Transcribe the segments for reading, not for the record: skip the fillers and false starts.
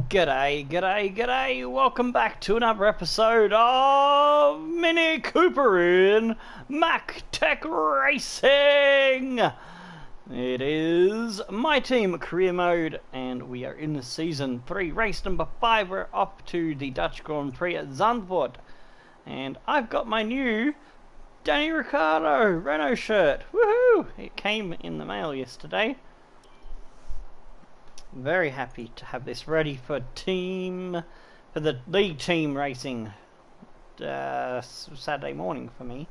G'day, g'day, g'day! Welcome back to another episode of Mini Cooper in Mac Tech Racing! It is my team, career mode, and we are in season 3, race number 5. We're up to the Dutch Grand Prix at Zandvoort. And I've got my new Danny Ricciardo Renault shirt. Woohoo! It came in the mail yesterday. Very happy to have this ready for the league team racing Saturday morning for me.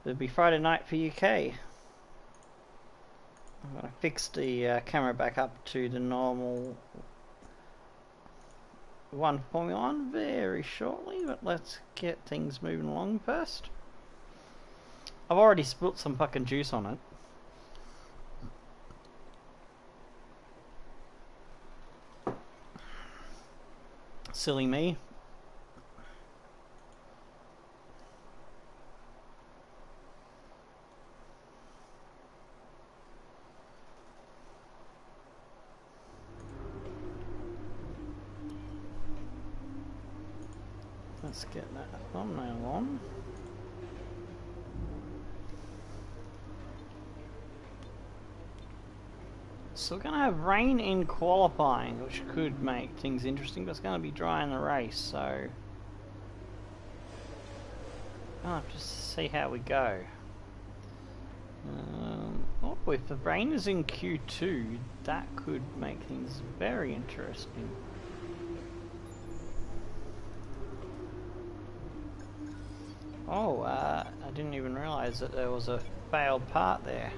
It'll be Friday night for UK. I'm going to fix the camera back up to the normal Formula 1 very shortly, but let's get things moving along first. I've already spilt some fucking juice on it. Silly me. Let's get that thumbnail on. So we're going to have rain in qualifying, which could make things interesting, but it's going to be dry in the race, so I'll have to see how we go. Oh, if the rain is in Q2, that could make things very interesting. Oh, I didn't even realise that there was a failed part there.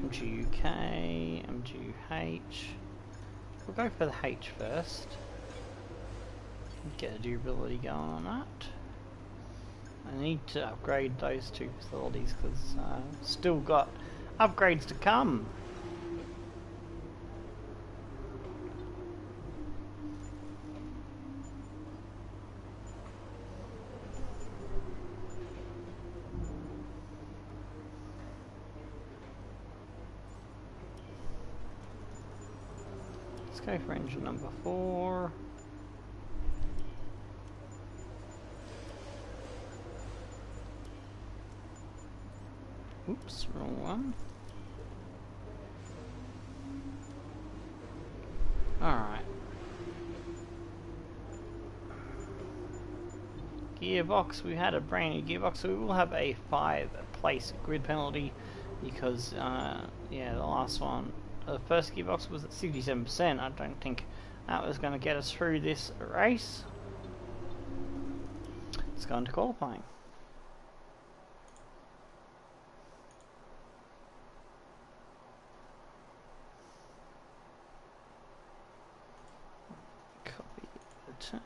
MGUK, MGUH. We'll go for the H first. Get a durability going on that. I need to upgrade those two facilities because still got upgrades to come. Go for engine number 4. Oops, wrong one. Alright. Gearbox, we had a brand new gearbox, so we will have a 5-place grid penalty because, yeah, the last one. The first gearbox was at 67%. I don't think that was going to get us through this race. Let's go into qualifying. Copy the tags.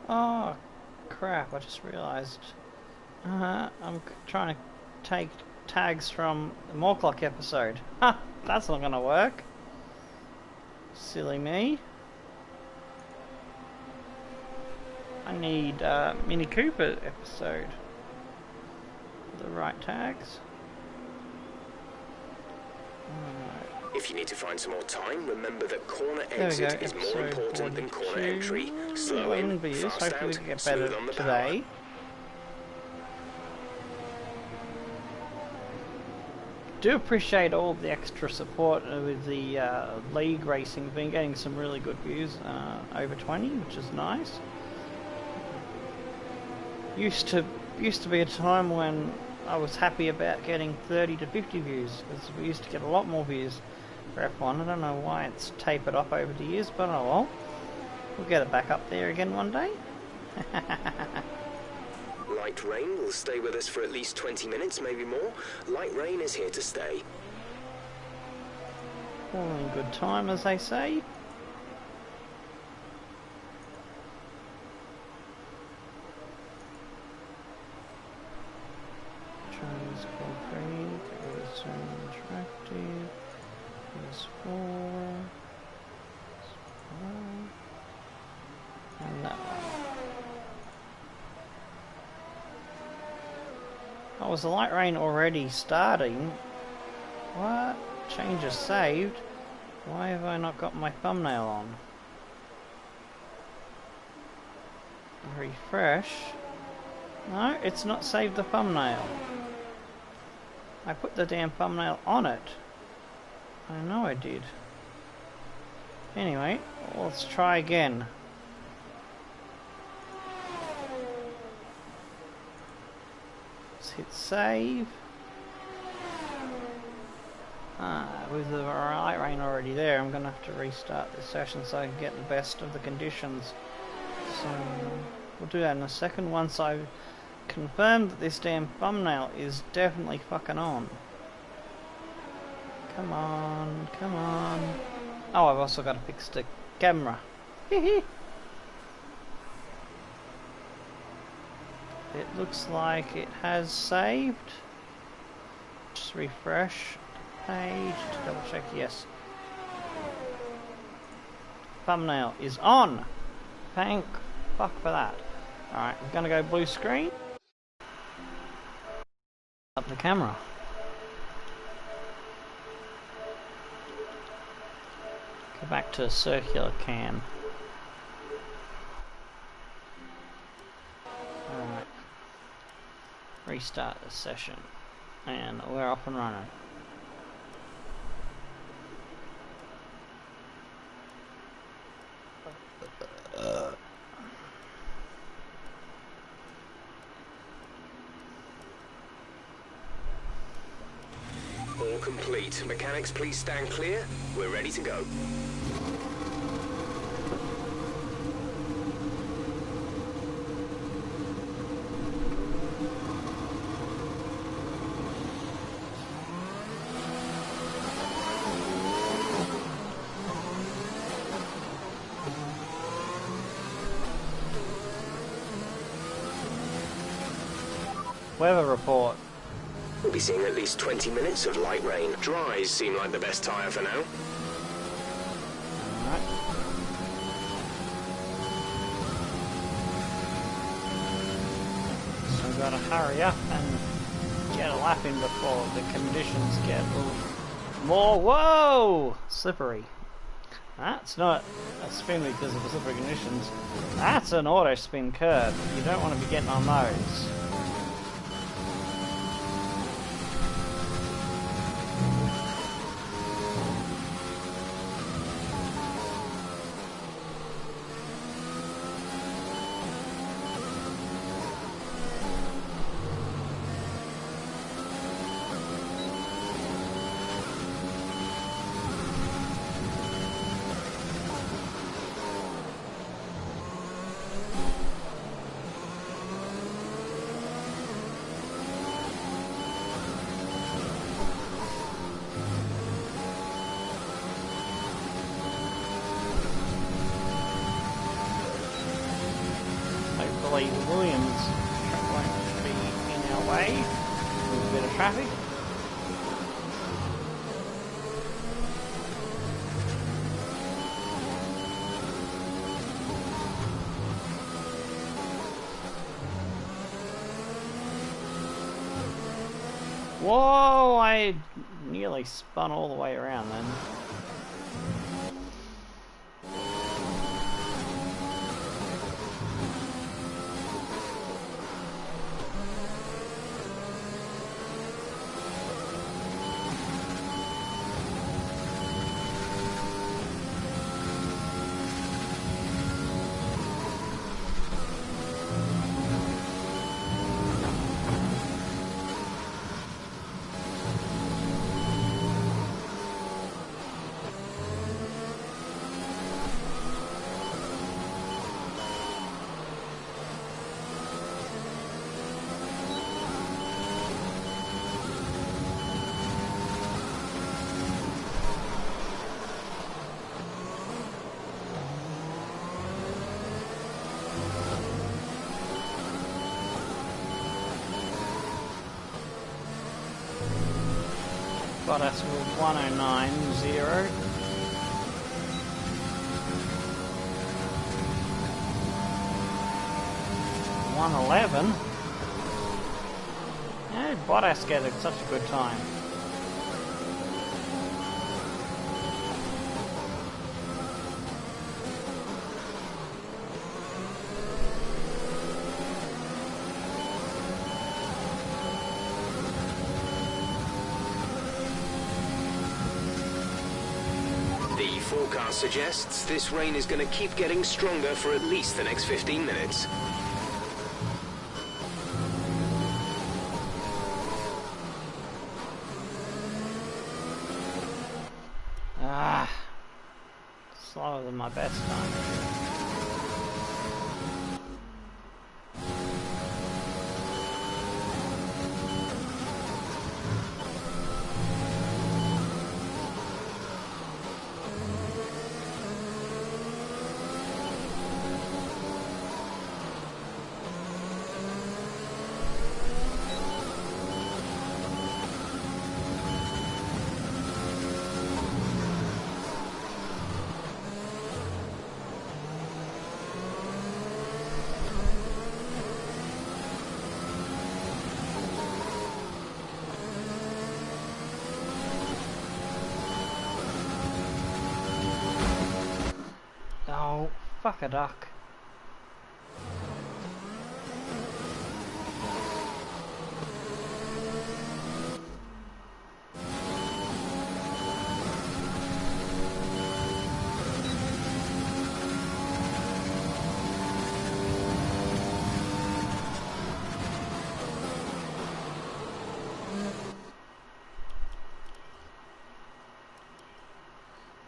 Oh crap, I just realised I'm trying to take tags from the More Clock episode. Ha! That's not gonna work. Silly me. I need Mini Cooper episode. The right tags. If you need to find some more time, remember that corner exit is more important than corner entry. Slow in, fast hopefully we out, can get smooth better on the today. power. Do appreciate all the extra support with the league racing. Been getting some really good views, over 20, which is nice. Used to be a time when I was happy about getting 30 to 50 views, because we used to get a lot more views for F1. I don't know why it's tapered off over the years, but oh well. We'll get it back up there again one day. Light rain will stay with us for at least 20 minutes, maybe more. Light rain is here to stay. All in good time, as they say. Chinese concrete is interactive. Is 4. And that one. Oh, was the light rain already starting? What? Changes saved? Why have I not got my thumbnail on? Refresh. No, it's not saved the thumbnail. I put the damn thumbnail on it. I know I did. Anyway, let's try again. Let's hit save. With the light rain already there, I'm going to have to restart this session so I can get the best of the conditions. So, we'll do that in a second once I've confirmed that this damn thumbnail is definitely fucking on. Come on, come on. Oh, I've also got to fix the camera. It looks like it has saved. Just refresh the page to double check. Yes. Thumbnail is on. Thank fuck for that. Alright, I'm gonna go blue screen. Up the camera. Go back to circular cam. Alright. Restart the session. And we're off and running. All complete. Mechanics, please stand clear. We're ready to go. Weather report. We'll be seeing at least 20 minutes of light rain. Dries seem like the best tyre for now. Alright. So we've got to hurry up and get a lap in before the conditions get a little more. Whoa! Slippery. That's not a spin because of the slippery conditions. That's an auto spin curve. You don't want to be getting on those. Williams won't be in our way with a bit of traffic. Whoa, I nearly spun all the way around then. Bottas with 109.0. .111. How did Bottas get such a good time? The forecast suggests this rain is going to keep getting stronger for at least the next 15 minutes. Slower than my best time. Oh, fuck a duck.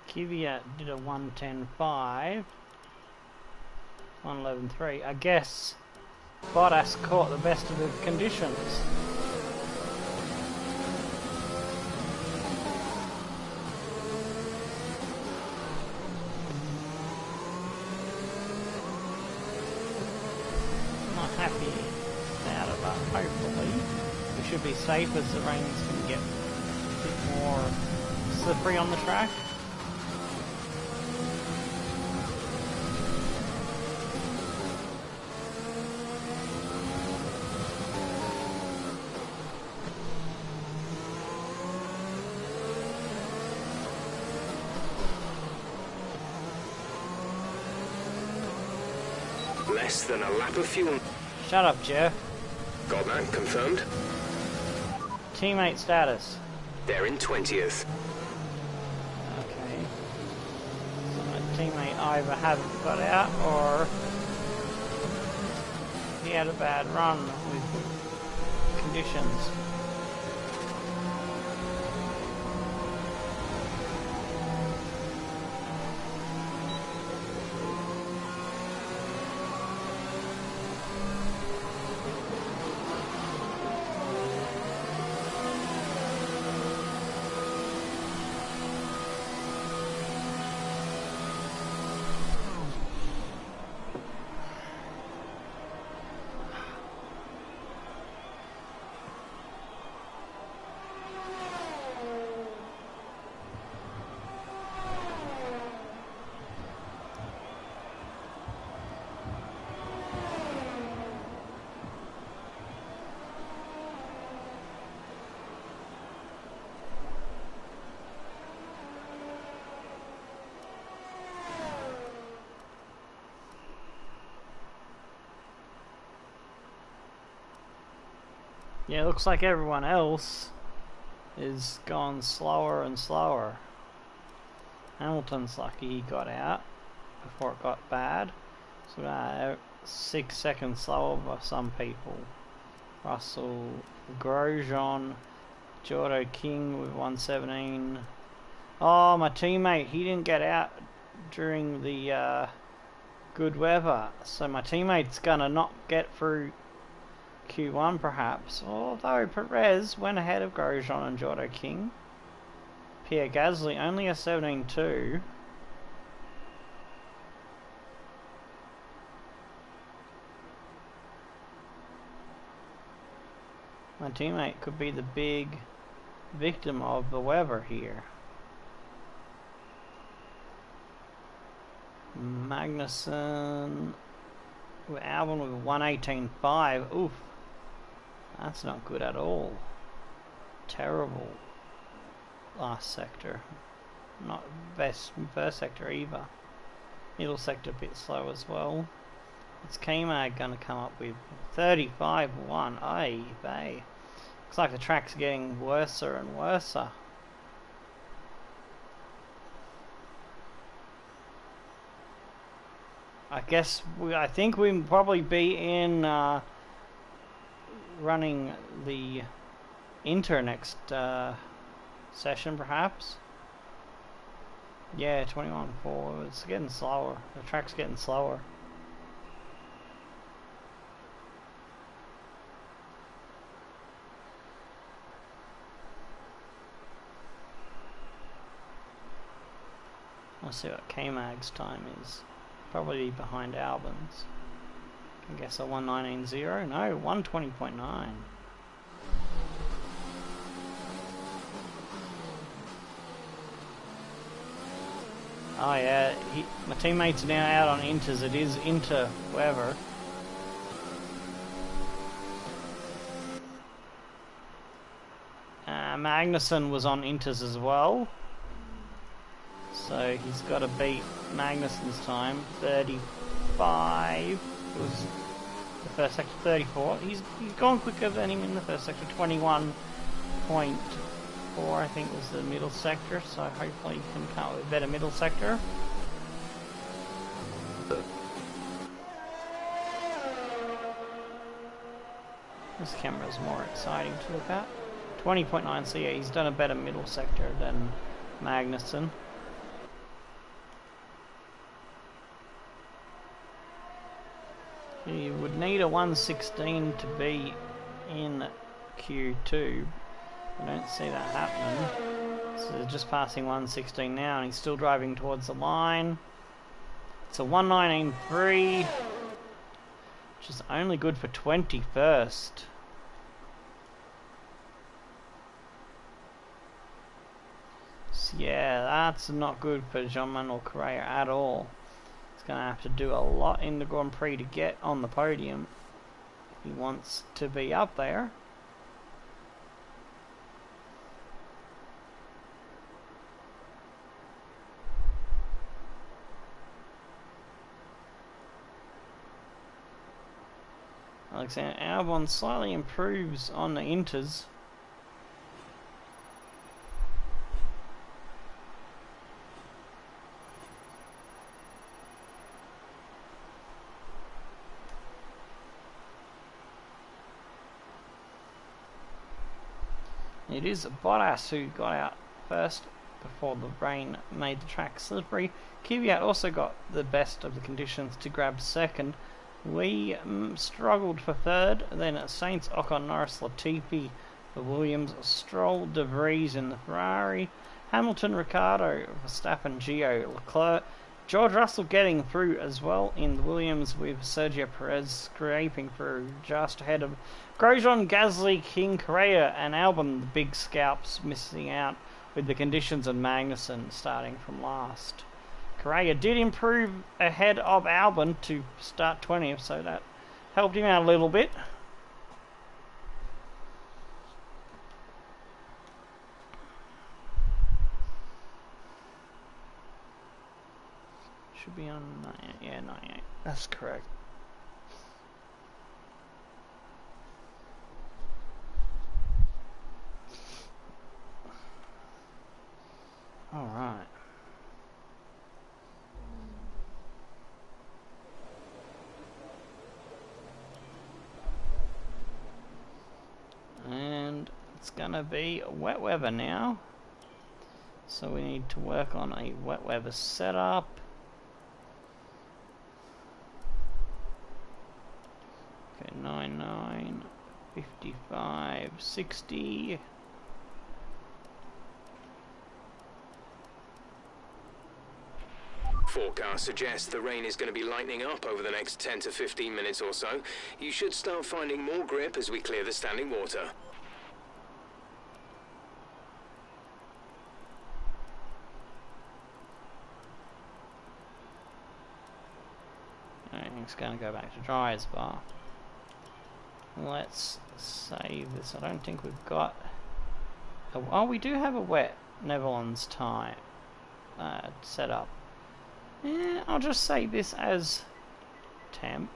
Kvyat did a 110.5. 111.3. I guess Bottas caught the best of the conditions. Not happy about it, but hopefully we should be safe as the rain's going to get a bit more slippery on the track. Less than a lap of fuel. Shut up, Jeff. Got that confirmed. Teammate status. They're in 20th. Okay. So my teammate either hasn't got out or he had a bad run with conditions. Yeah, it looks like everyone else is going slower and slower. Hamilton's lucky he got out before it got bad. So 6 seconds slower by some people. Russell, Grosjean, Jordo King with 117. Oh, my teammate, he didn't get out during the good weather. So my teammate's gonna not get through Q1 perhaps, although Perez went ahead of Grosjean and Jordo King. Pierre Gasly only a 17.2. My teammate could be the big victim of the weather here. Magnussen with Albon with 1:18.5. Oof, that's not good at all. Terrible last sector. Not best first sector either. Middle sector a bit slow as well. It's K-Mag gonna come up with 35.1. Ay, bay. Looks like the track's getting worse and worse. I guess I think we'll probably be in running the Inter next session, perhaps. Yeah, 21.4. It's getting slower. The track's getting slower. Let's see what K-Mag's time is. Probably behind Albon's. I guess a 1:19.0. No, 1:20.9. Oh yeah, my teammates are now out on Inters. It is Inter weather. Magnussen was on Inters as well. So he's got to beat Magnussen's time, 35. It was the first sector, 34. He's gone quicker than him in the first sector, 21.4 I think was the middle sector. So hopefully he can come up with a better middle sector. This camera is more exciting to look at. 20.9, so yeah, he's done a better middle sector than Magnussen. You would need a 1:16 to be in Q2. I don't see that happening. So they're just passing 1:16 now, and he's still driving towards the line. It's a 1:19.3, which is only good for 21st. So yeah, that's not good for Jean-Manuel Correa at all. Going to have to do a lot in the Grand Prix to get on the podium if he wants to be up there. Alexander Albon slightly improves on the Inters. It is Bottas who got out first before the rain made the track slippery. Kvyat also got the best of the conditions to grab second. We struggled for third, then Sainz, Ocon, Norris, Latifi for Williams, Stroll, De Vries in the Ferrari, Hamilton, Ricciardo, Verstappen, Gio, Leclerc, George Russell getting through as well in the Williams with Sergio Perez scraping through just ahead of Grosjean, Gasly, King, Correa and Albon, the big scalps, missing out with the conditions and Magnussen starting from last. Correa did improve ahead of Albon to start 20th, so that helped him out a little bit. Should be on 98, yeah, 98, that's correct. Alright. And it's gonna be wet weather now. So we need to work on a wet weather setup. Okay, 99, 55, 60. Forecast suggests the rain is going to be lightening up over the next 10 to 15 minutes or so. You should start finding more grip as we clear the standing water. tank's going to go back to dryer's bar. Let's save this. I don't think we've got... Oh, we do have a wet Netherlands time set up. Yeah, I'll just save this as temp.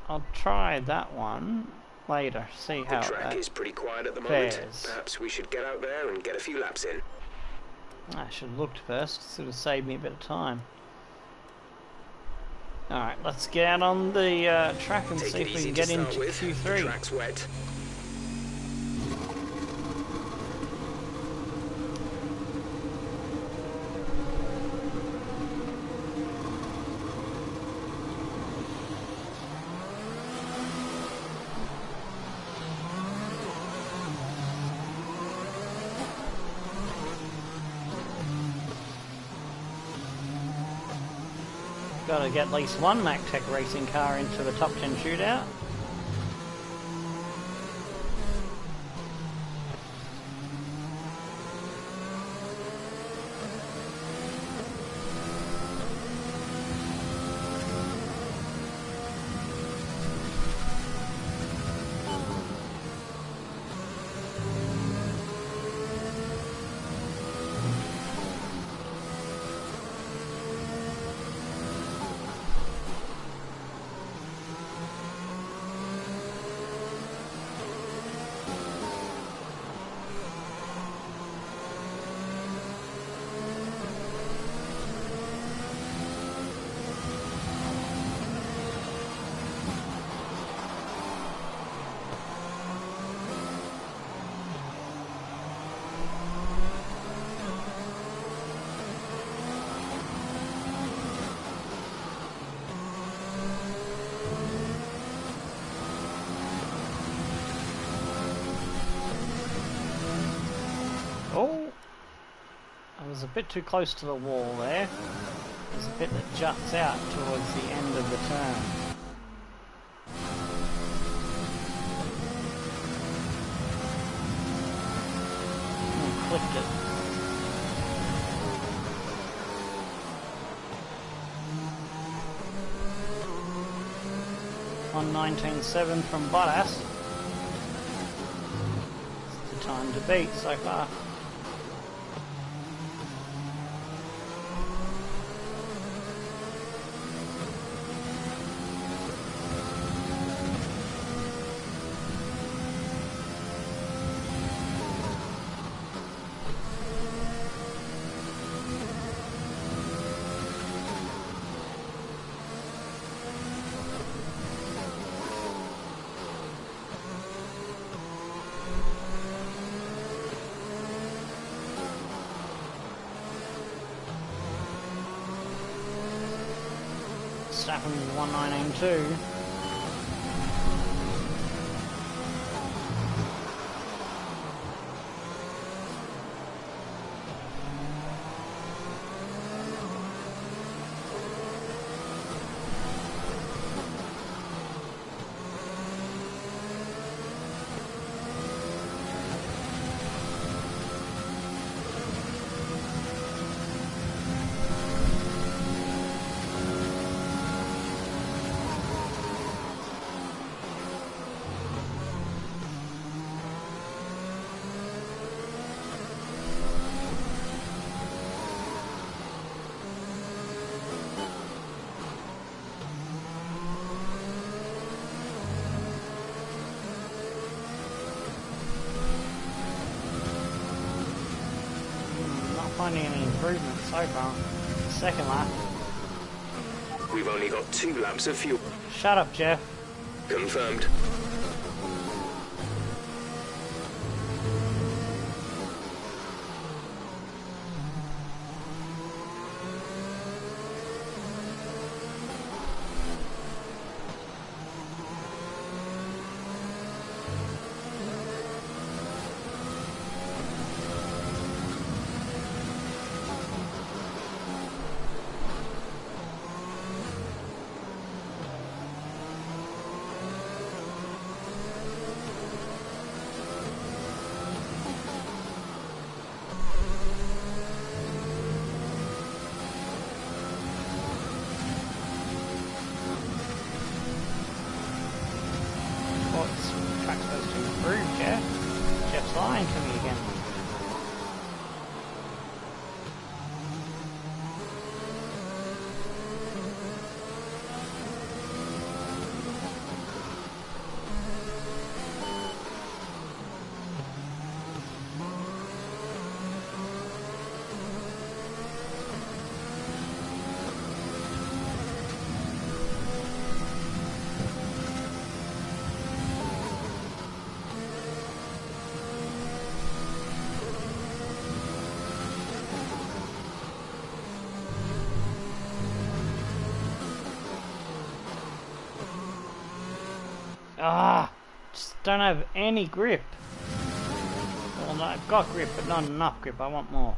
I'll try that one later, see how the track is pretty quiet at the fares. moment. Perhaps we should get out there and get a few laps in. I should have looked first, sort of saved me a bit of time. Alright, let's get out on the track and see if we can get into Q3. The track's wet. Got to get at least one MacTech racing car into the top 10 shootout. Oh, I was a bit too close to the wall there. There's a bit that juts out towards the end of the turn. And clipped it. On 19.7 from Bottas. It's the time to beat so far. Staffing 1982. Finding any improvement so far. Second lap. We've only got 2 laps of fuel. Shut up, Jeff. Confirmed. coming for me again. Ah, just don't have any grip. Well, no, I've got grip, but not enough grip. I want more.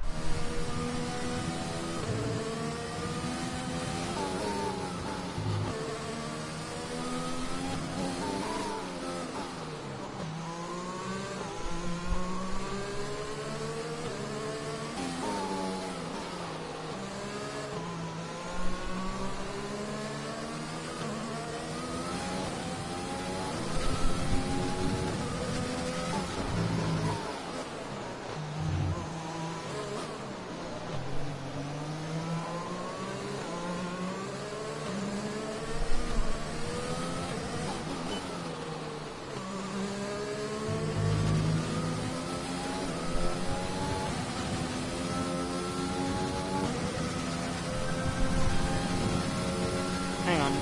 Hang on.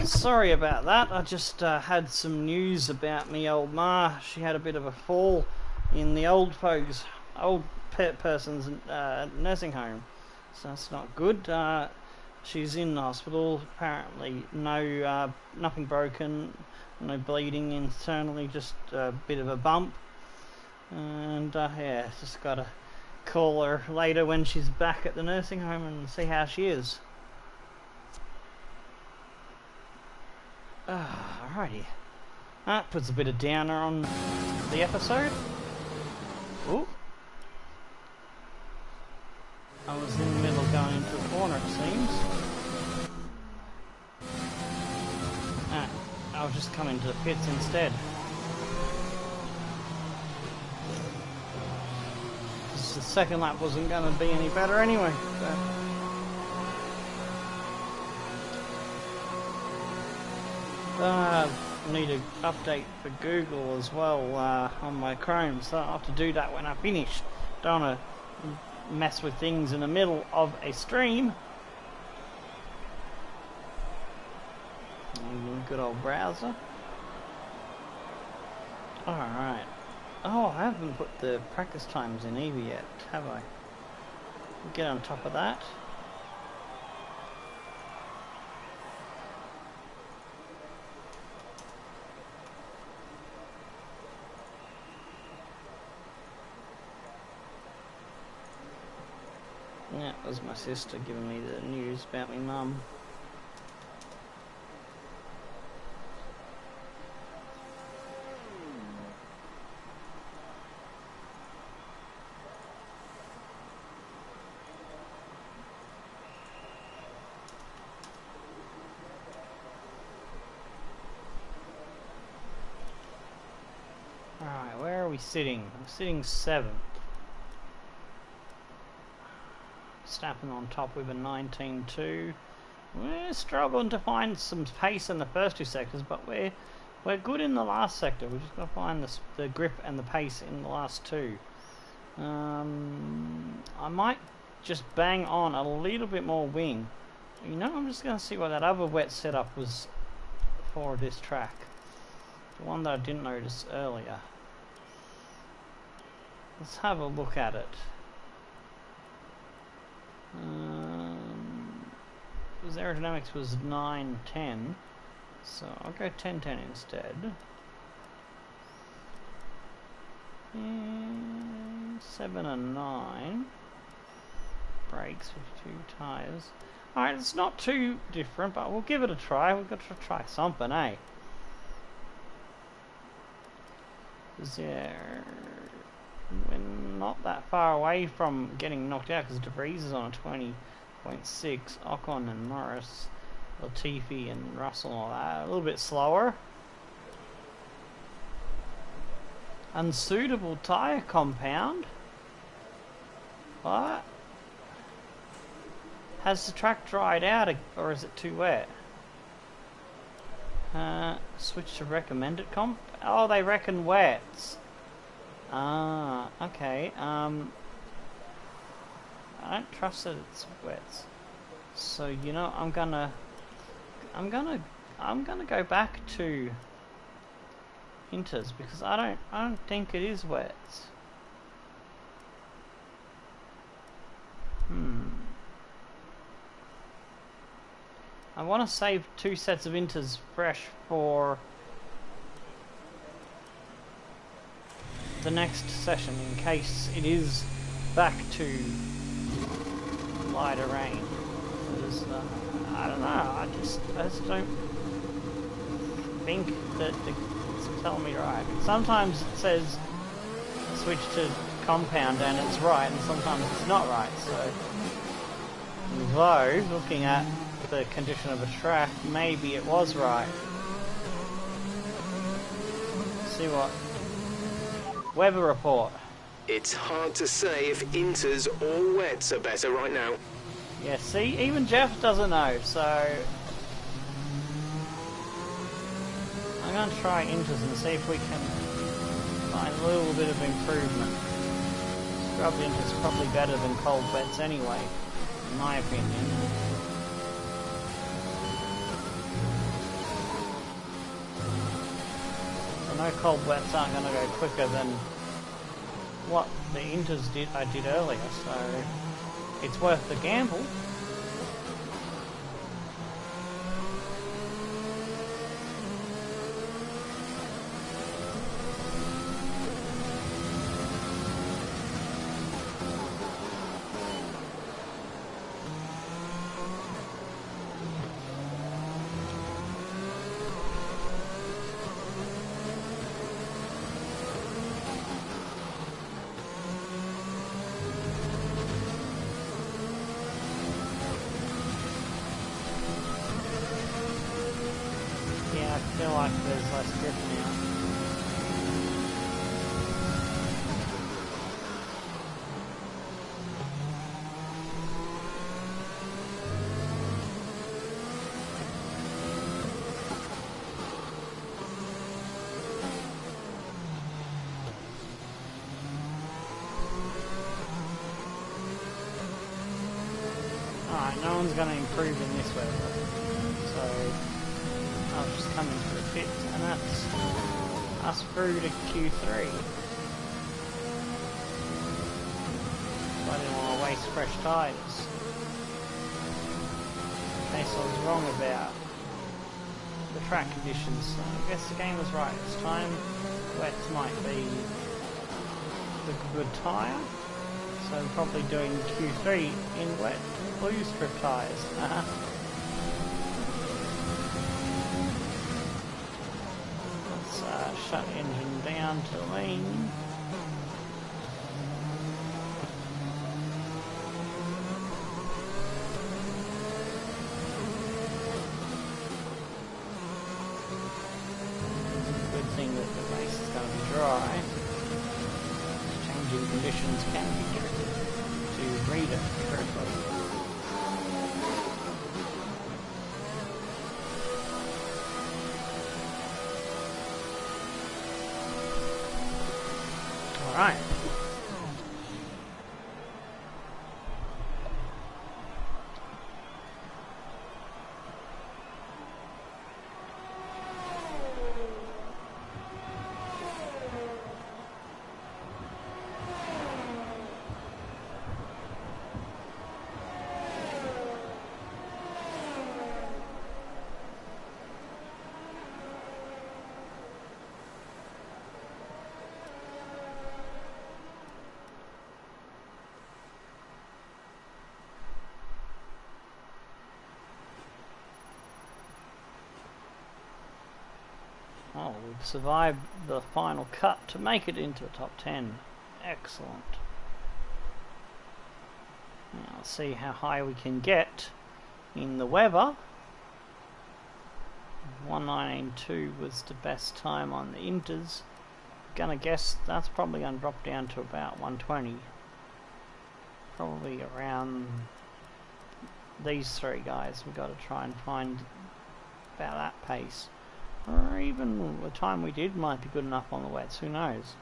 Sorry about that. I just had some news about me old ma. She had a bit of a fall in the old person's nursing home. So that's not good. She's in hospital. Apparently, nothing broken, no bleeding internally, just a bit of a bump. And yeah, just gotta call her later when she's back at the nursing home and see how she is. Alrighty. That puts a bit of downer on the episode. Ooh. I was in the middle of going into a corner, it seems. I was just coming to the pits instead. The second lap wasn't going to be any better anyway. I need an update for Google as well on my Chrome, so I'll have to do that when I finish. Don't want to mess with things in the middle of a stream. Good old browser. Alright. Oh, I haven't put the practice times in either yet, have I? Get on top of that. Yeah, that was my sister giving me the news about my mum. Alright, where are we sitting? I'm sitting 7th. Snapping on top with a 19.2. We're struggling to find some pace in the first 2 sectors, but we're good in the last sector. We've just got to find the grip and the pace in the last 2. I might just bang on a little bit more wing. You know, I'm just going to see what that other wet setup was for this track. The one that I didn't notice earlier. Let's have a look at it. Because aerodynamics was 9.10, so I'll go 10.10 instead. And 7 and 9. Brakes, 52 tyres. Alright, it's not too different, but we'll give it a try. We've got to try something, eh? We're not that far away from getting knocked out because DeVries is on a 20.6. Ocon and Norris, Latifi and Russell and all that. A little bit slower. Unsuitable tyre compound. What? Has the track dried out or is it too wet? Switch to recommended comp. Oh, they reckon wets. Ah, okay. I don't trust that it's wets. So you know, I'm gonna go back to Inters because I don't think it is wets. I want to save 2 sets of Inters fresh for the next session in case it is back to lighter rain. Because, I don't know, I just don't think that it's telling me right. Sometimes it says switch to compound and it's right, and sometimes it's not right. So, though looking at the condition of a track, maybe it was right. Let's see what weather report. It's hard to say if Inters or wets are better right now. Yeah, see, even Jeff doesn't know, so I'm going to try Inters and see if we can find a little bit of improvement. Scrub Inters is probably better than cold wets anyway, in my opinion. So no cold wets aren't going to go quicker than what the Inters I did earlier, so it's worth the gamble. I feel like there's less grip now. Alright, no one's going to improve in this weather, so I'll just come into the pit, and that's us through to Q3. I didn't want to waste fresh tyres. In case I was wrong about the track conditions, so I guess the game was right this time. Wets might be the good tyre, so I'm probably doing Q3 in wet blue strip tyres. Shut engine down to lean. Good thing that the race is going to be dry. Changing conditions can be tricky to read it correctly. Alright. Oh, we've survived the final cut to make it into the top 10. Excellent. Now, let's see how high we can get in the weather. 1:19.2 was the best time on the Inters. Gonna guess that's probably gonna drop down to about 1:20. Probably around these three guys. We've got to try and find about that pace. Or even the time we did might be good enough on the wets, who knows.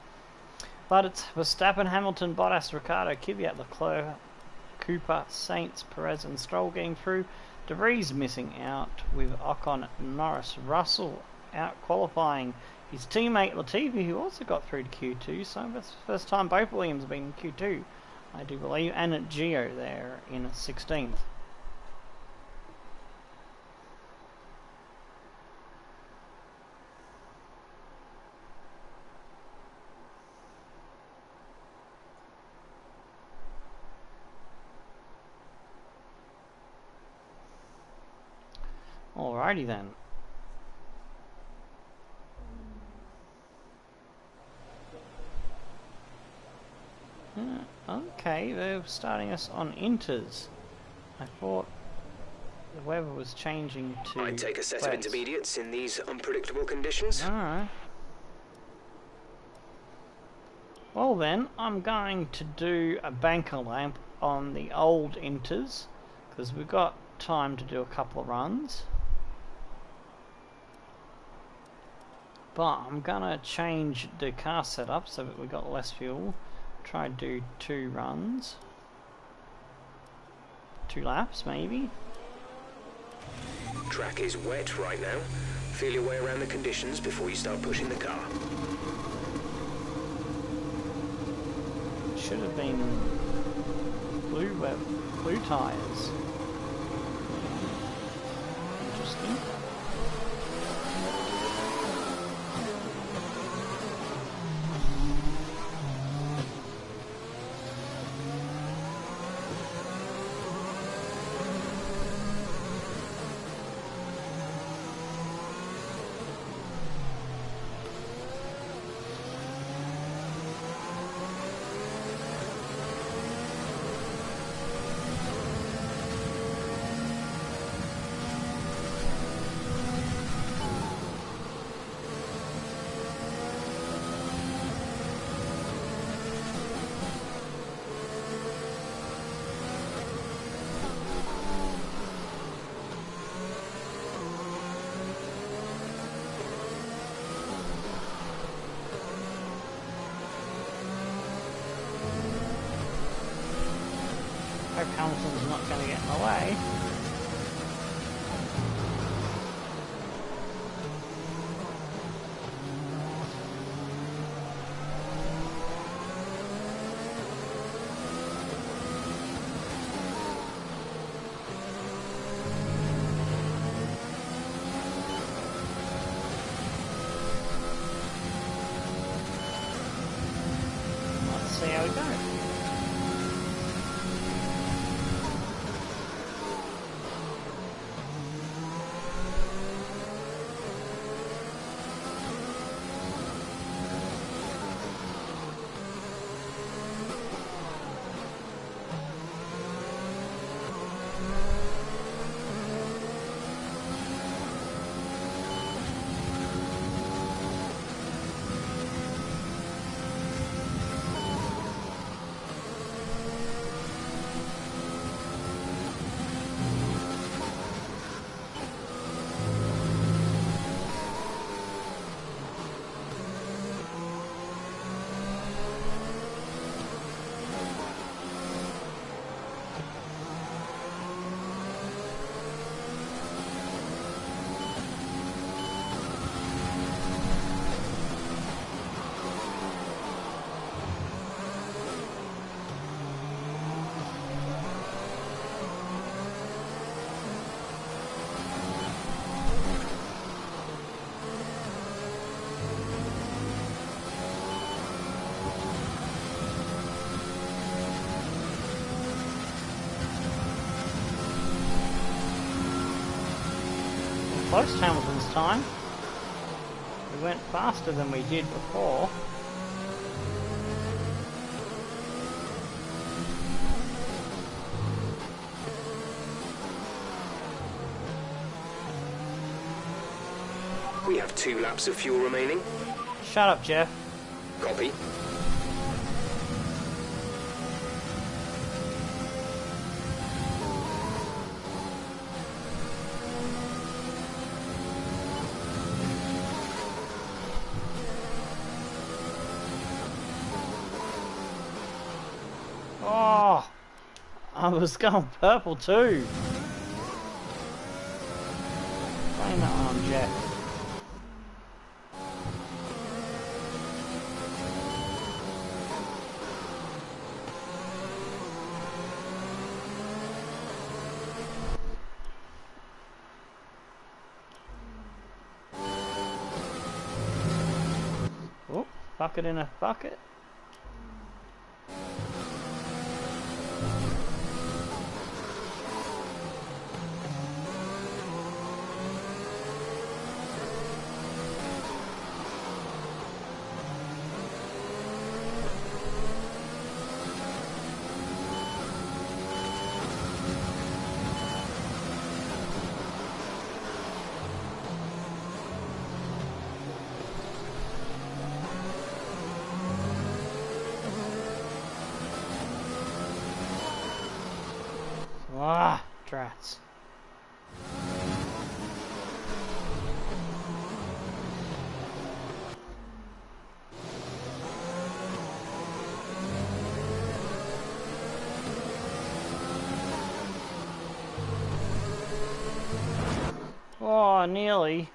But it's Verstappen, Hamilton, Bottas, Ricciardo, Kvyat, Leclerc, Cooper, Sainz, Perez and Stroll getting through. De Vries missing out with Ocon, Norris, Russell out qualifying his teammate Latifi, who also got through to Q2, so that's the first time both Williams have been in Q2, I do believe, and Gio there in 16th. Alrighty then. Okay, they're starting us on Inters. I thought the weather was changing to I'd take a set wet. of intermediates in these unpredictable conditions. Alright. Well then, I'm going to do a banker lamp on the old Inters, because we've got time to do a couple of runs. But I'm gonna change the car setup so that we got less fuel. Try to do 2 runs. 2 laps maybe. Track is wet right now. Feel your way around the conditions before you start pushing the car. should have been blue tires. Interesting. Hope Hamilton's not going to get in the way. Let's see how we go. Close to Hamilton's time. We went faster than we did before. We have 2 laps of fuel remaining. Shut up, Jeff. Copy. Oh, I was going purple too. Blame that one on Jeff. Oh, bucket in a bucket. Ah, drats. Oh, nearly.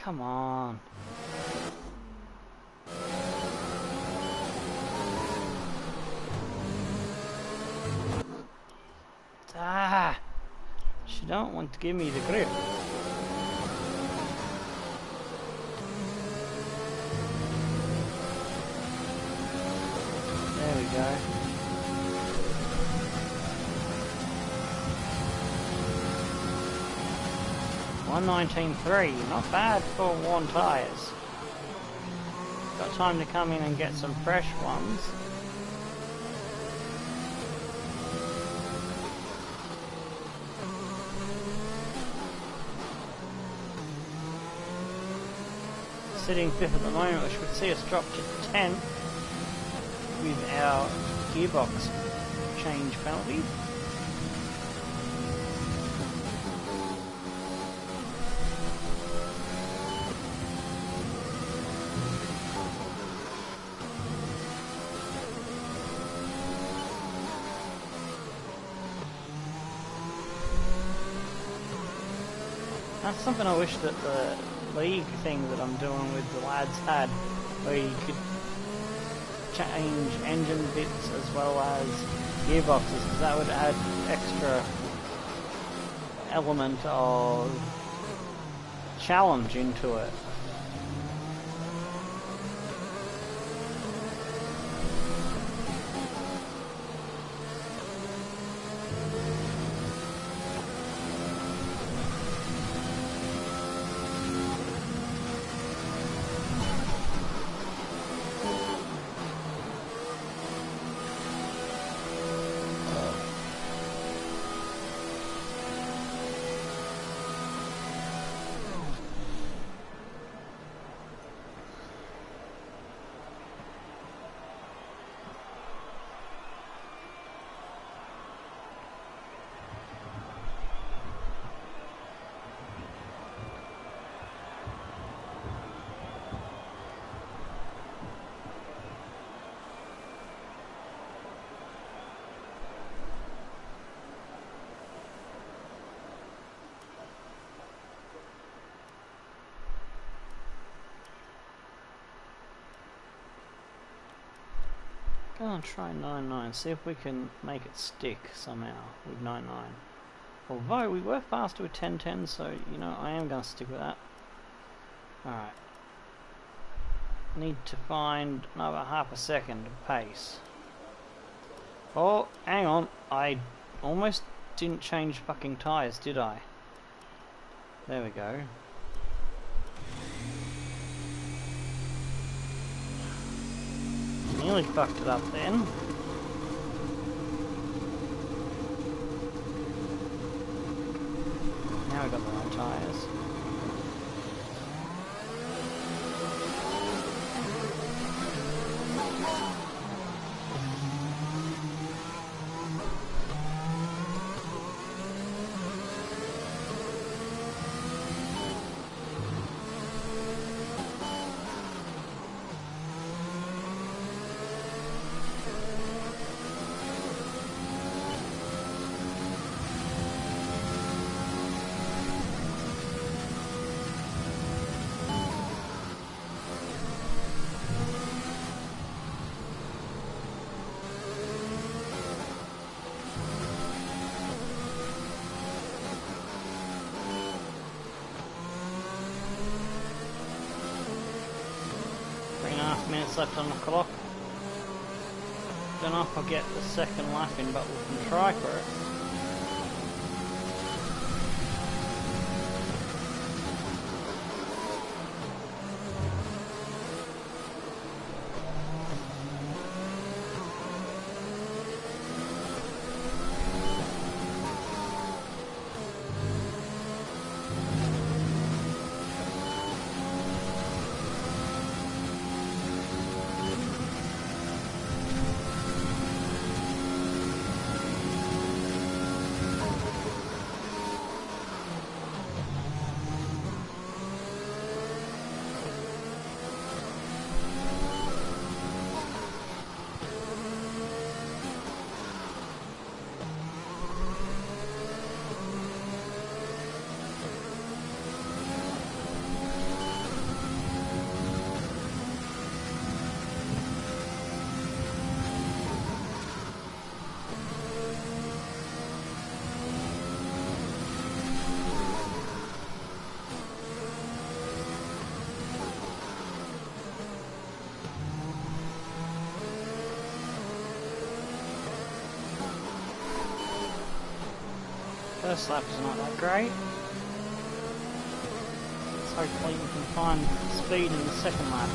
come on. Ah! She don't want to give me the grip. There we go. $119.3, not bad for worn tyres. Got time to come in and get some fresh ones. Sitting 5th at the moment, which would see us drop to 10th with our gearbox change penalty. That's something I wish that the league thing that I'm doing with the lads had, where you could change engine bits as well as gearboxes, because that would add extra element of challenge into it. Gonna try 99, see if we can make it stick somehow with 99. Although we were faster with 1010, so you know I am gonna stick with that. Alright. Need to find another half a second of pace. Oh, hang on. I almost didn't change fucking tyres, did I? There we go. Nearly fucked it up then. Now we got the right tyres. Minutes left on the clock. Don't know if I'll get the second lap in, but we can try for it. first lap is not that great. So hopefully we can find speed in the second lap.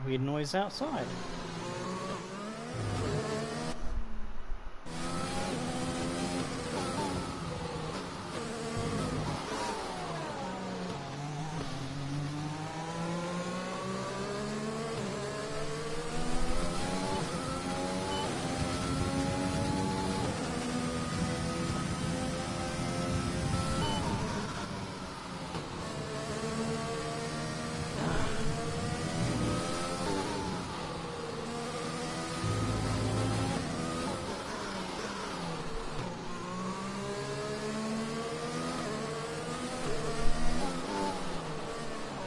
Weird noise outside.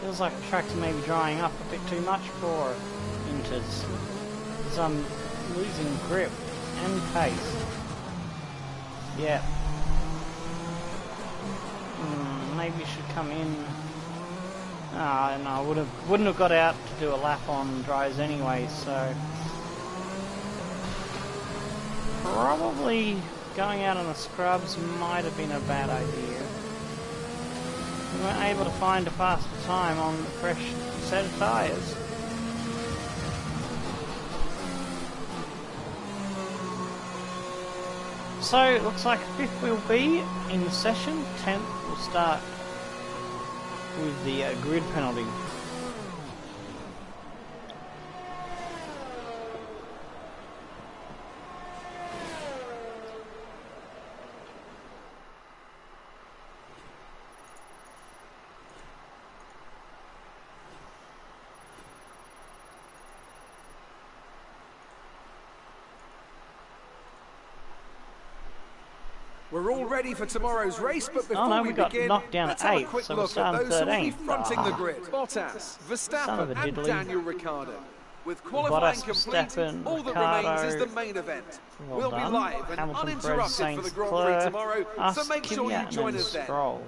Feels like the tractor may be drying up a bit too much for Inters, because I'm losing grip and pace. Yeah. Maybe should come in. No, wouldn't have got out to do a lap on dries anyway, so probably going out on the scrubs might have been a bad idea. We weren't able to find a faster time on the fresh set of tyres. So it looks like 5th will be in the session, 10th will start with the grid penalty. We're all ready for tomorrow's race, but before we got begin, knocked down let's at have a 8th, quick so we're look at starting those who will be 13th. fronting the grid. Bottas, Verstappen and Daniel Ricciardo. With qualifying complete, all that remains is the main event. We'll be live and Hamilton, uninterrupted Perez, for the Sainz, Grand Leclerc, Prix tomorrow, so make sure you Kvyat, join and us then. Stroll.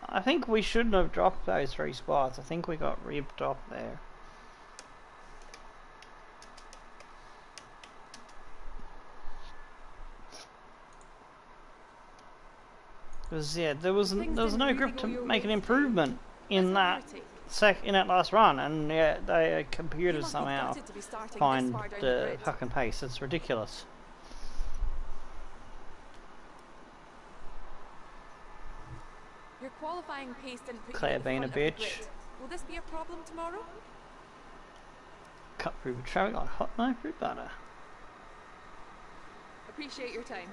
I think we shouldn't have dropped those 3 spots. I think we got ripped off there. Because yeah, there was no grip to make an improvement in that last run, and yeah, the computer somehow find the fucking pace. It's ridiculous. Your qualifying pace didn't put Claire you at the being a front of the bitch. grid. Will this be a problem tomorrow? Cut through the traffic like hot knife through butter. Appreciate your time.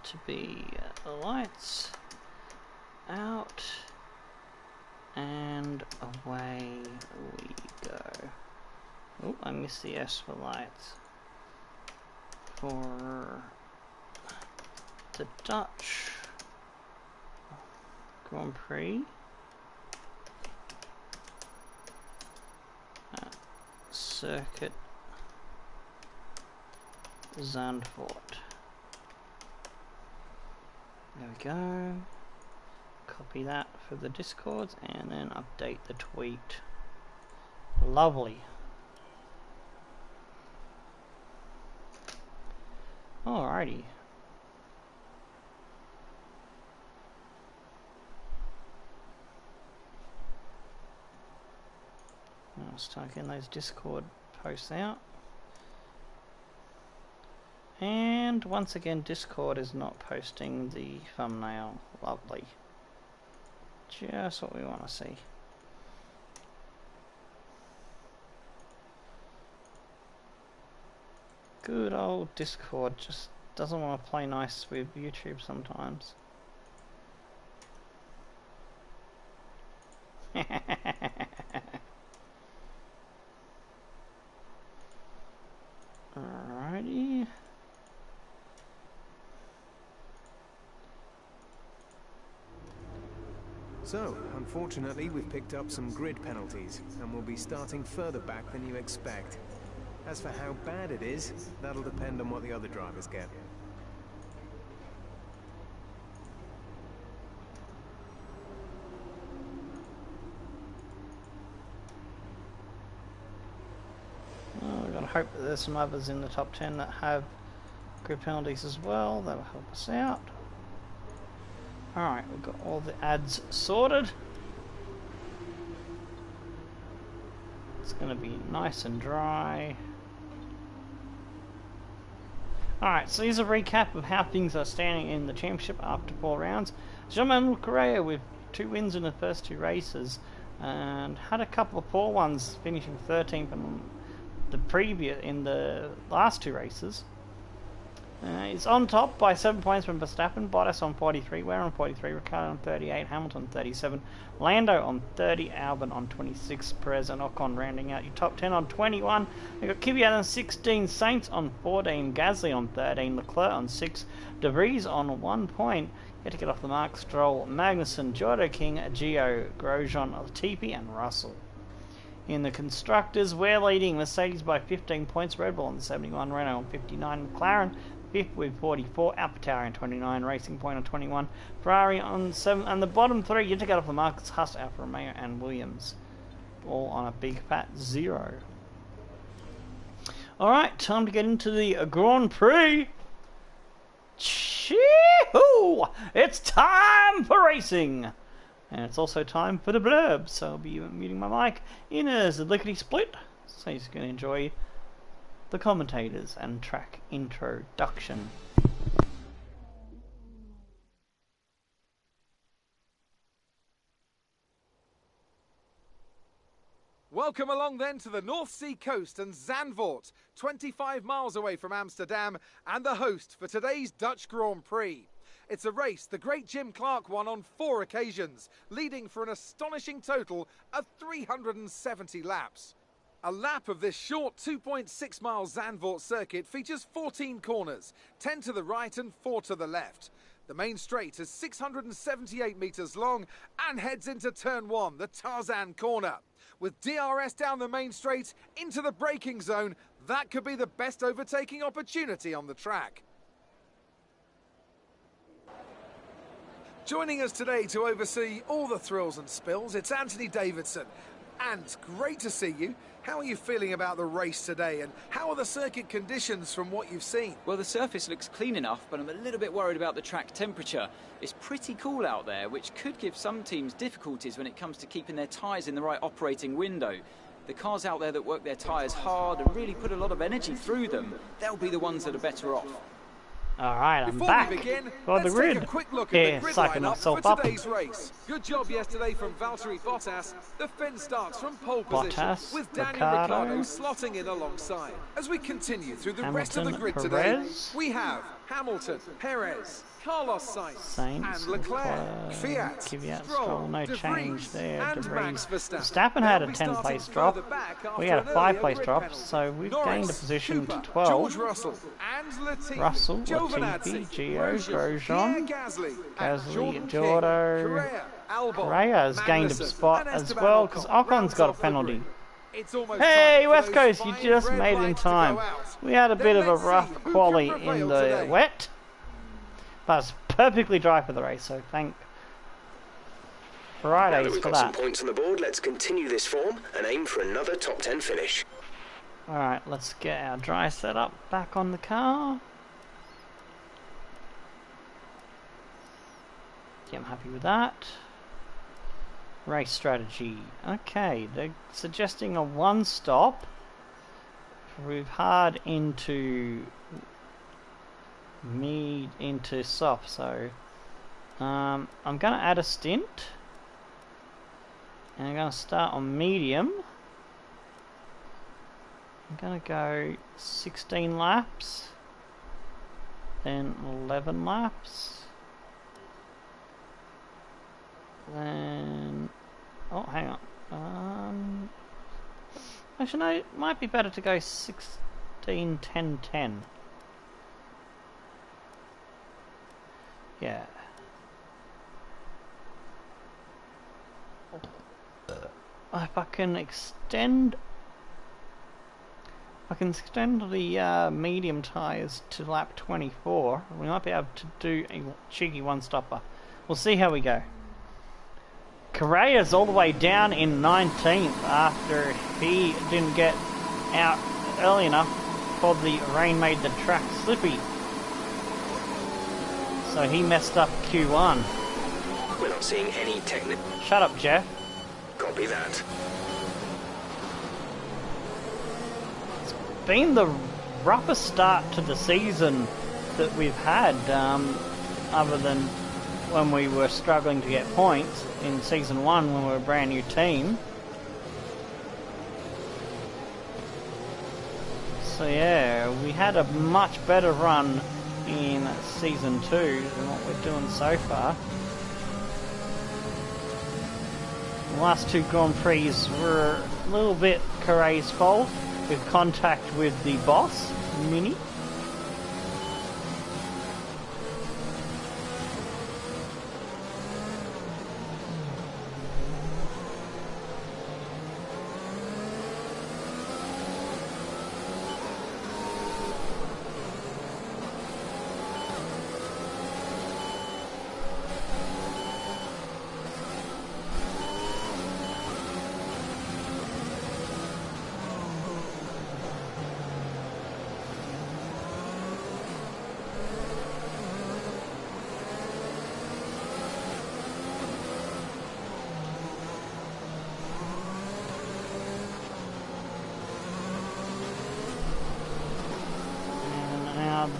To be lights out and away we go. Oh, I missed the S for lights. For the Dutch Grand Prix. Circuit Zandvoort. There we go. Copy that for the Discords and then update the tweet. Lovely. Alrighty. I'll start getting those Discord posts out. And once again, Discord is not posting the thumbnail. Lovely. Just what we want to see. Good old Discord just doesn't want to play nice with YouTube sometimes. Alrighty. So, unfortunately, we've picked up some grid penalties, and we'll be starting further back than you expect. As for how bad it is, that'll depend on what the other drivers get. Well, we've got to hope that there's some others in the top 10 that have grid penalties as well. That'll help us out. Alright, we've got all the ads sorted. It's going to be nice and dry. Alright, so here's a recap of how things are standing in the championship after 4 rounds. Jean-Manuel Correa with 2 wins in the first 2 races and had a couple of poor ones, finishing 13th in the last 2 races. He's on top by 7 points from Verstappen, Bottas on 43, Ware on 43, Ricciardo on 38, Hamilton 37, Lando on 30, Albon on 26, Perez and Ocon rounding out your top 10 on 21. We've got Kvyat on 16, Sainz on 14, Gasly on 13, Leclerc on 6, De Vries on 1 point. Yet to get off the mark, Stroll, Magnussen, Jordo King, Gio, Grosjean, Latifi and Russell. In the Constructors, we're leading Mercedes by 15 points, Red Bull on 71, Renault on 59, McLaren 5th with 44, AlphaTauri on 29, Racing Point on 21, Ferrari on 7, and the bottom 3 yet to get off the mark, Haas, Alfa Romeo and Williams, all on a big fat 0. Alright, time to get into the Grand Prix. Chee-hoo! It's time for racing! And it's also time for the blurb, so I'll be muting my mic in as a lickety-split, so you're going to enjoy the commentators and track introduction. Welcome along then to the North Sea coast and Zandvoort, 25 miles away from Amsterdam, and the host for today's Dutch Grand Prix. It's a race the great Jim Clark won on 4 occasions, leading for an astonishing total of 370 laps. A lap of this short 2.6 mile Zandvoort circuit features 14 corners, 10 to the right and 4 to the left. The main straight is 678 metres long and heads into turn 1, the Tarzan corner. With DRS down the main straight into the braking zone, that could be the best overtaking opportunity on the track. Joining us today to oversee all the thrills and spills, it's Anthony Davidson. And great to see you. How are you feeling about the race today, and how are the circuit conditions from what you've seen? Well, the surface looks clean enough, but I'm a little bit worried about the track temperature. It's pretty cool out there, which could give some teams difficulties when it comes to keeping their tyres in the right operating window. The cars out there that work their tyres hard and really put a lot of energy through them, they'll be the ones that are better off. Alright, I'm back for the grid. Take a quick look at the grid lineup for up. today's race. Good job yesterday from Valtteri Bottas. The Finn starts from pole position with Daniel Ricciardo slotting in alongside. As we continue through the rest of the grid today, we have Hamilton, Perez, Carlos Sainz and Leclerc, Kvyat, Stroll, no De change Vries there. and Max Verstappen. Verstappen had a 10-place drop. We had a 5-place drop, so we've gained a position to 12. George Russell and Latifi, Latifi, Gio, Grosjean, Gasly, Jordo, Correa has gained a spot as well because Ocon's got a penalty. Hey, West Coast, you just made it in time. We had a bit of a rough quali in the wet, but it's perfectly dry for the race, so thank Fridays for that. We've got some points on the board. Let's continue this form and aim for another top 10 finish. Alright, let's get our dry setup back on the car. Yeah, I'm happy with that. Race strategy. Okay, they're suggesting a 1-stop. We've hard into mid into soft, so I'm gonna add a stint and I'm gonna start on medium. I'm gonna go 16 laps, then 11 laps, then oh, hang on, actually no, it might be better to go 16, 10, 10. Yeah. If I can extend the medium tyres to lap 24, we might be able to do a cheeky one-stopper. We'll see how we go. Correa's all the way down in 19th after he didn't get out early enough before the rain made the track slippy. So he messed up Q1. We're not seeing any technical... Shut up, Jeff. Copy that. It's been the roughest start to the season that we've had, other than when we were struggling to get points in Season 1 when we were a brand new team. So yeah, we had a much better run in Season 2 than what we're doing so far. The last two Grand Prix were a little bit Correa's fault with contact with the boss, Mini.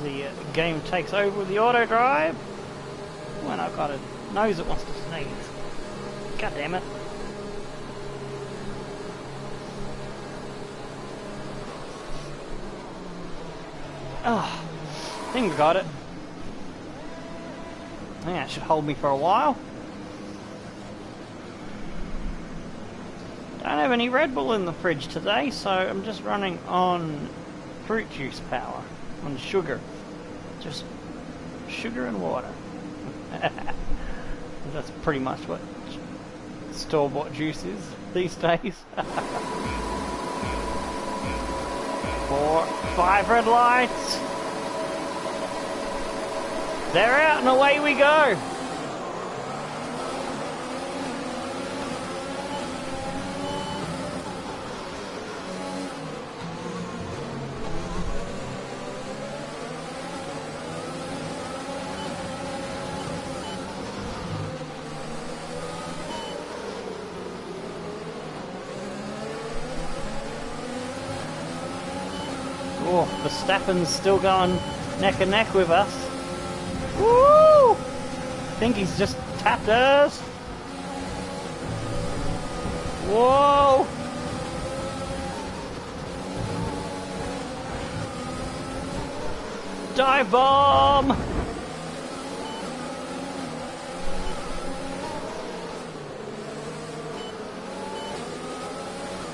The game takes over with the auto drive when I've got a nose that wants to sneeze. God damn it. Oh, I think I got it. I think that should hold me for a while. Don't have any Red Bull in the fridge today, so I'm just running on fruit juice power. On sugar. Just sugar and water. That's pretty much what store-bought juice is these days. 4, 5 red lights. They're out and away we go. Oh, Verstappen's still going neck and neck with us. Woo! I think he's just tapped us. Whoa! Dive bomb!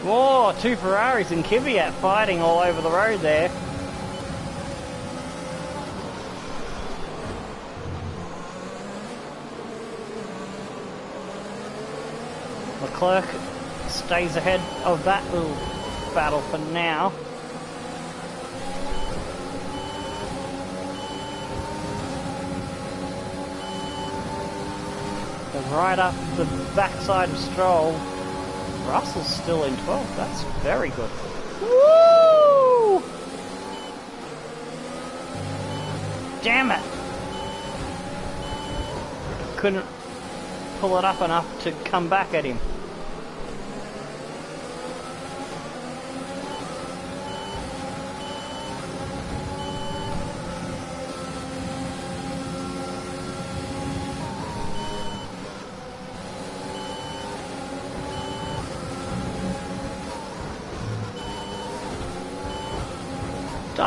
Whoa, 2 Ferraris and Kvyat fighting all over the road there. Leclerc stays ahead of that little battle for now. They're right up the backside of Stroll. Russell's still in 12th. That's very good. Woo! Damn it! Couldn't pull it up enough to come back at him.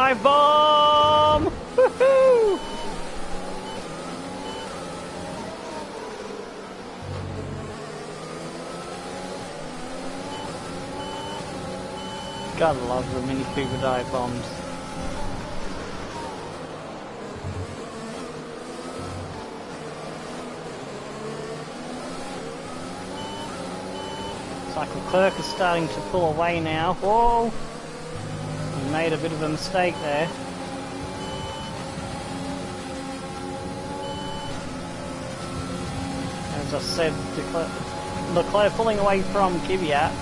Dive bomb! Woohoo! Gotta love the Mini Cooper dive bombs. It's like Leclerc is starting to pull away now. Whoa! He made a bit of a mistake there. As I said, Leclerc pulling away from Kvyat.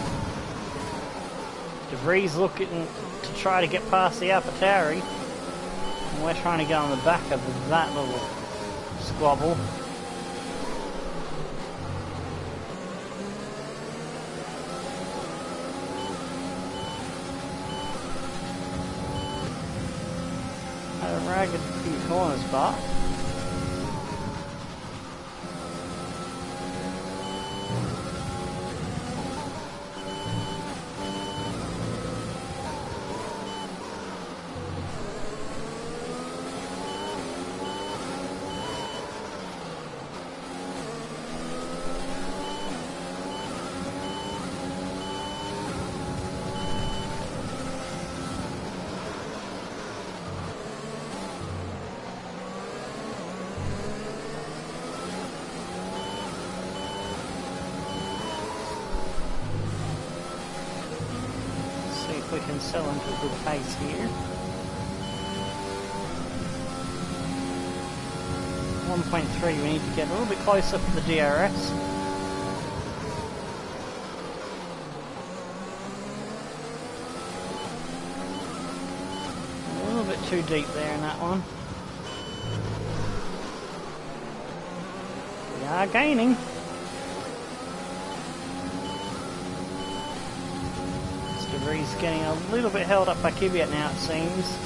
De Vries looking to try to get past the AlphaTauri. And we're trying to get on the back of that little squabble. Had a ragged few corners, but we can sell into a good pace here. 1.3, we need to get a little bit closer for the DRS. A little bit too deep there in that one. We are gaining. He's getting a little bit held up by Kvyat now, it seems.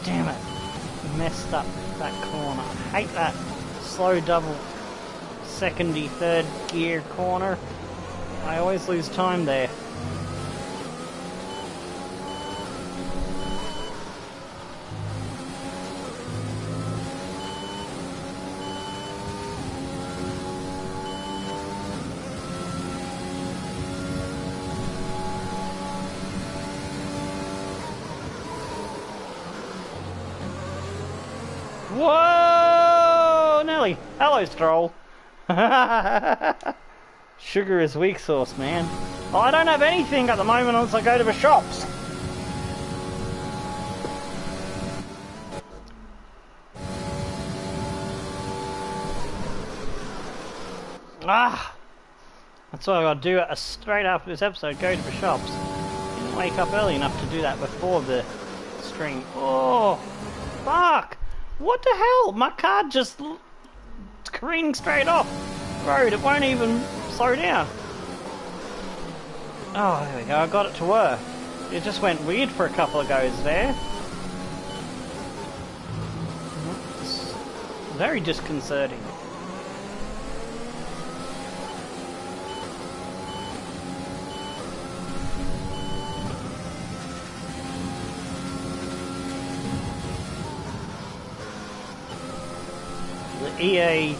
Damn it. Messed up that corner. I hate that. Slow double secondy third gear corner. I always lose time there. Whoa! Nelly! Hello, Stroll! Sugar is weak sauce, man. Oh, I don't have anything at the moment unless I go to the shops. Ah! That's what I gotta do straight after this episode, go to the shops. Didn't wake up early enough to do that before the stream. Oh! Fuck! What the hell? My car just careening straight off road. It won't even slow down. Oh, there we go. I got it to work. It just went weird for a couple of goes there. It's very disconcerting. EA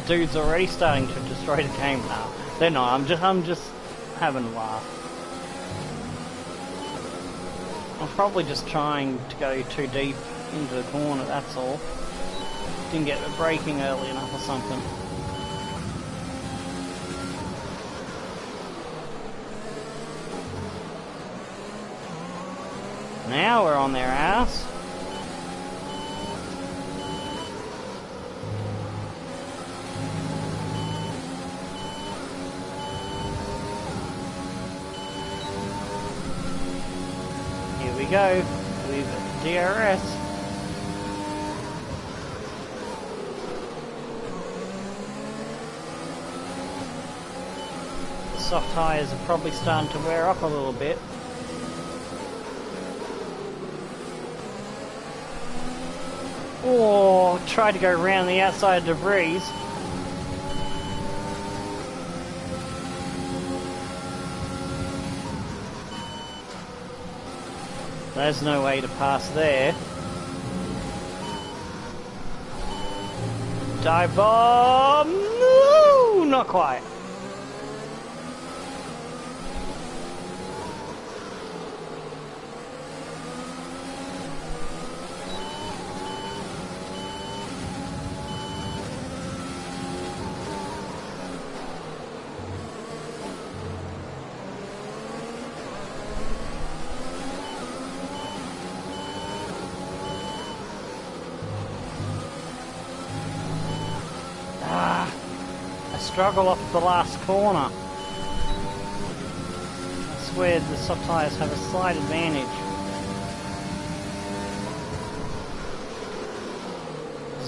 dude's already starting to destroy the game now. They're not. I'm just having a laugh. I'm probably just trying to go too deep into the corner. That's all. Didn't get the braking early enough or something. Now we're on their ass. Go with DRS. soft tyres are probably starting to wear up a little bit. Or try to go around the outside debris. There's no way to pass there. Dive bomb! No, not quite. Struggle off the last corner. That's where the soft tyres have a slight advantage.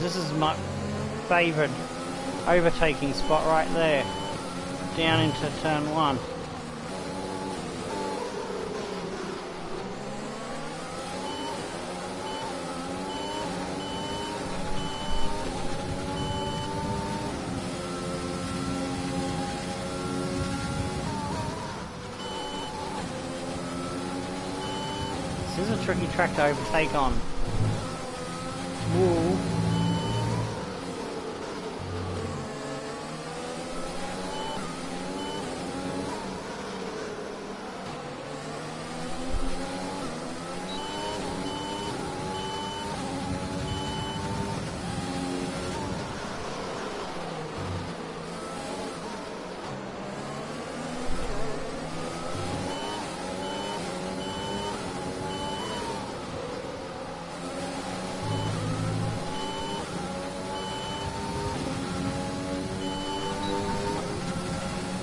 This is my favoured overtaking spot right there. Down into turn 1. This is a tricky track to overtake on. Whoa.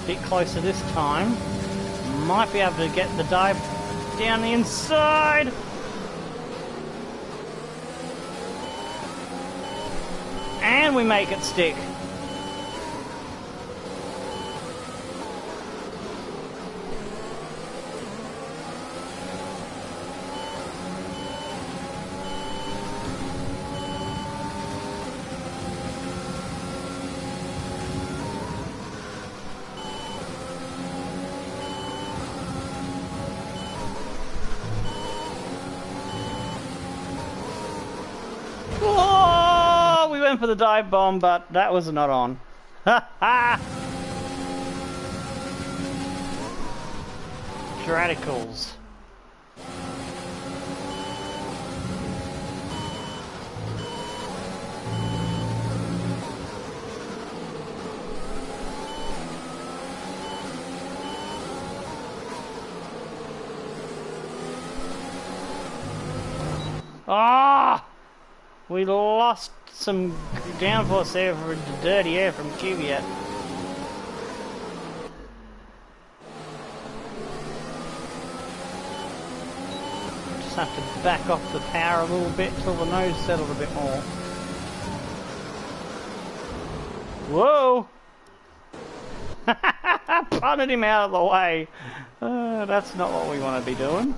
Bit closer this time. Might be able to get the dive down the inside. And we make it stick. For the dive bomb, but that was not on. Ha ha! Radicals. Ah! We lost some downforce there for the dirty air from Kvyat. Just have to back off the power a little bit till the nose settled a bit more. Whoa! Punted him out of the way. That's not what we want to be doing.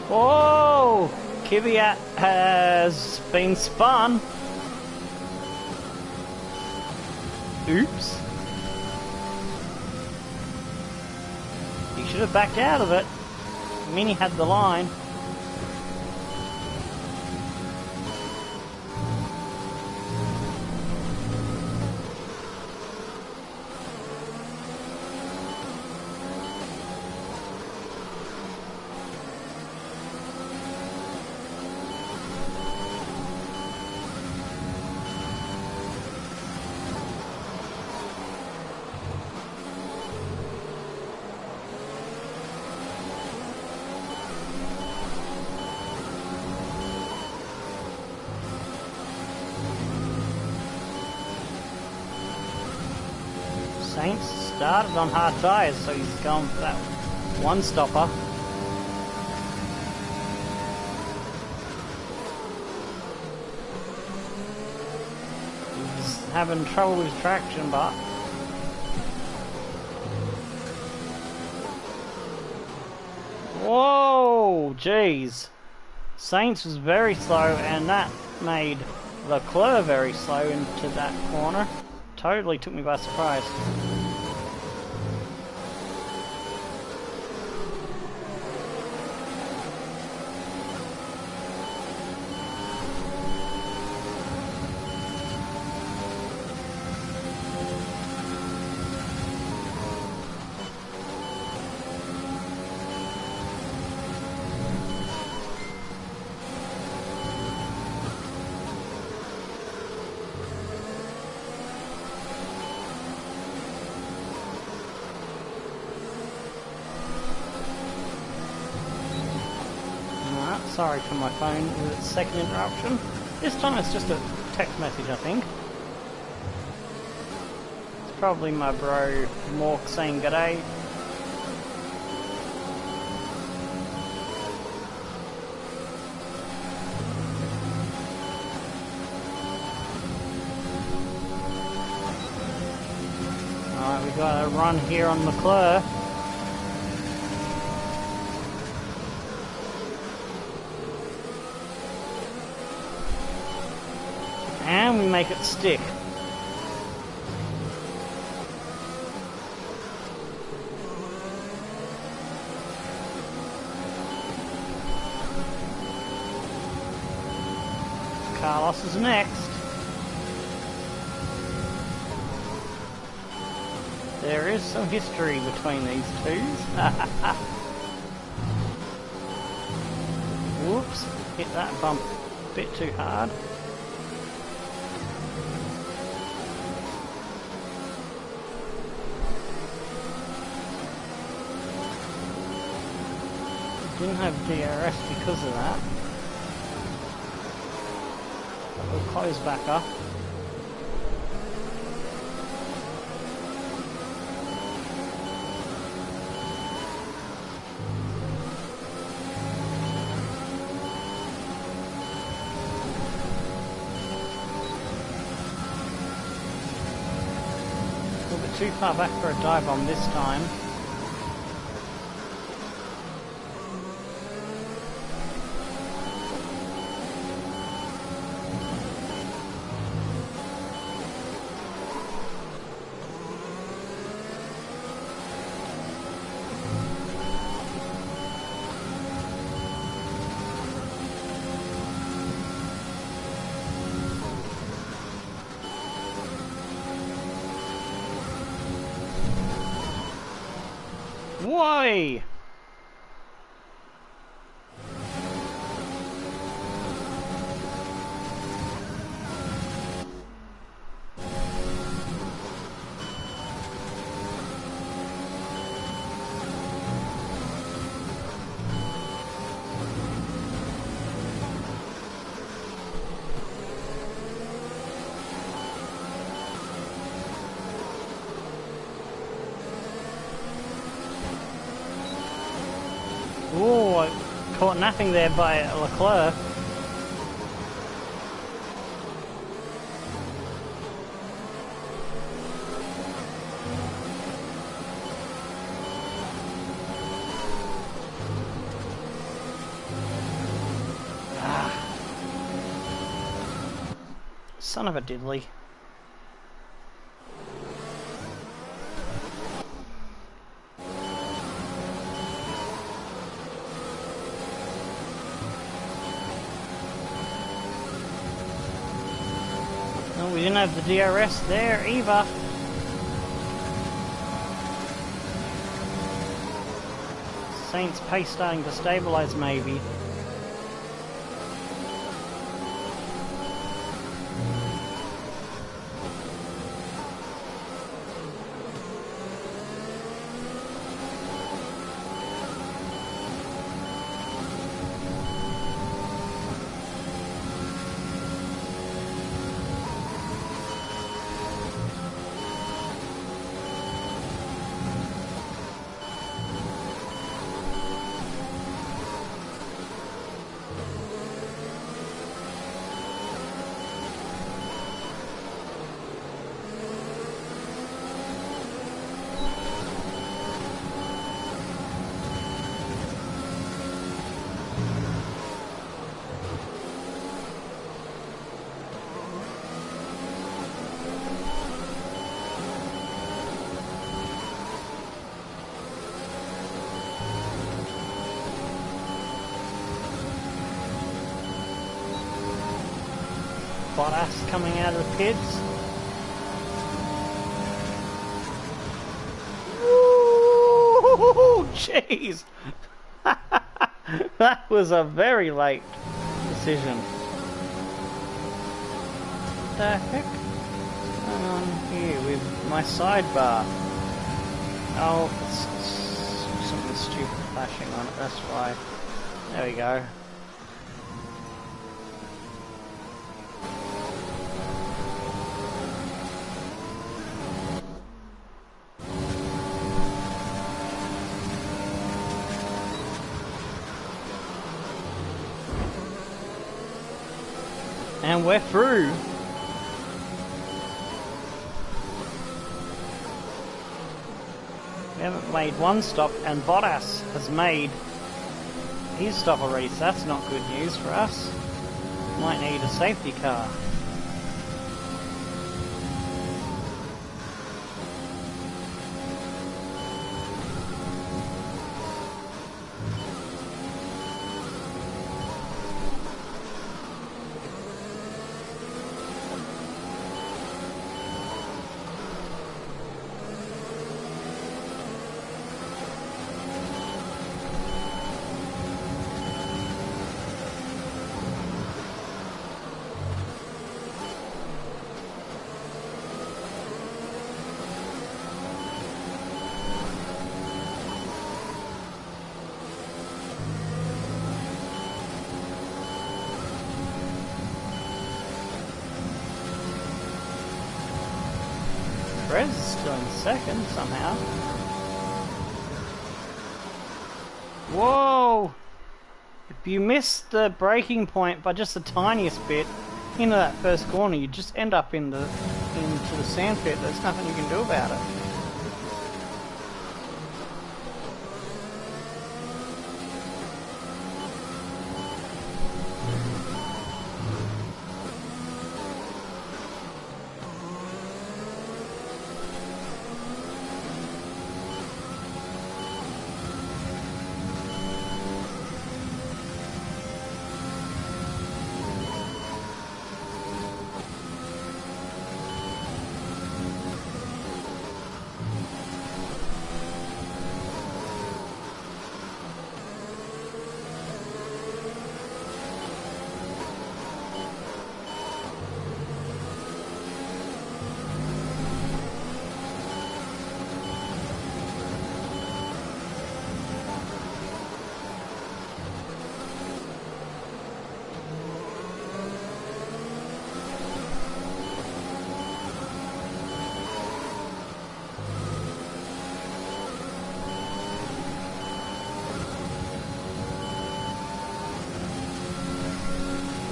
Whoa! Kvyat has been spun. Oops. He should have backed out of it. Mini had the line. Saints started on hard tyres, so he's going for that one stopper. He's having trouble with traction, but whoa, jeez. Saints was very slow, and that made Leclerc very slow into that corner. Totally took me by surprise. Sorry for my phone with its second interruption. This time it's just a text message, I think. It's probably my bro Mork saying g'day. Alright, we got a run here on Leclerc. And we make it stick. Carlos is next. There is some history between these twos. Whoops, hit that bump a bit too hard. Didn't have DRS because of that. But we'll close back up. A little bit too far back for a dive bomb this time. Why? Oh, I caught napping there by Leclerc. Son of a diddly. No, we didn't have the DRS there either. Saints' pace starting to stabilise maybe. Bottas coming out of the pits. Woo! Jeez! That was a very late decision. What the heck? What's going on here with my sidebar? Oh, it's something stupid flashing on it, that's why. There we go. And we're through. We haven't made one stop, and Bottas has made his stop already, so that's not good news for us. Might need a safety car. Perez is still in second somehow. Whoa! If you miss the braking point by just the tiniest bit into that first corner, you just end up into the sand pit. There's nothing you can do about it.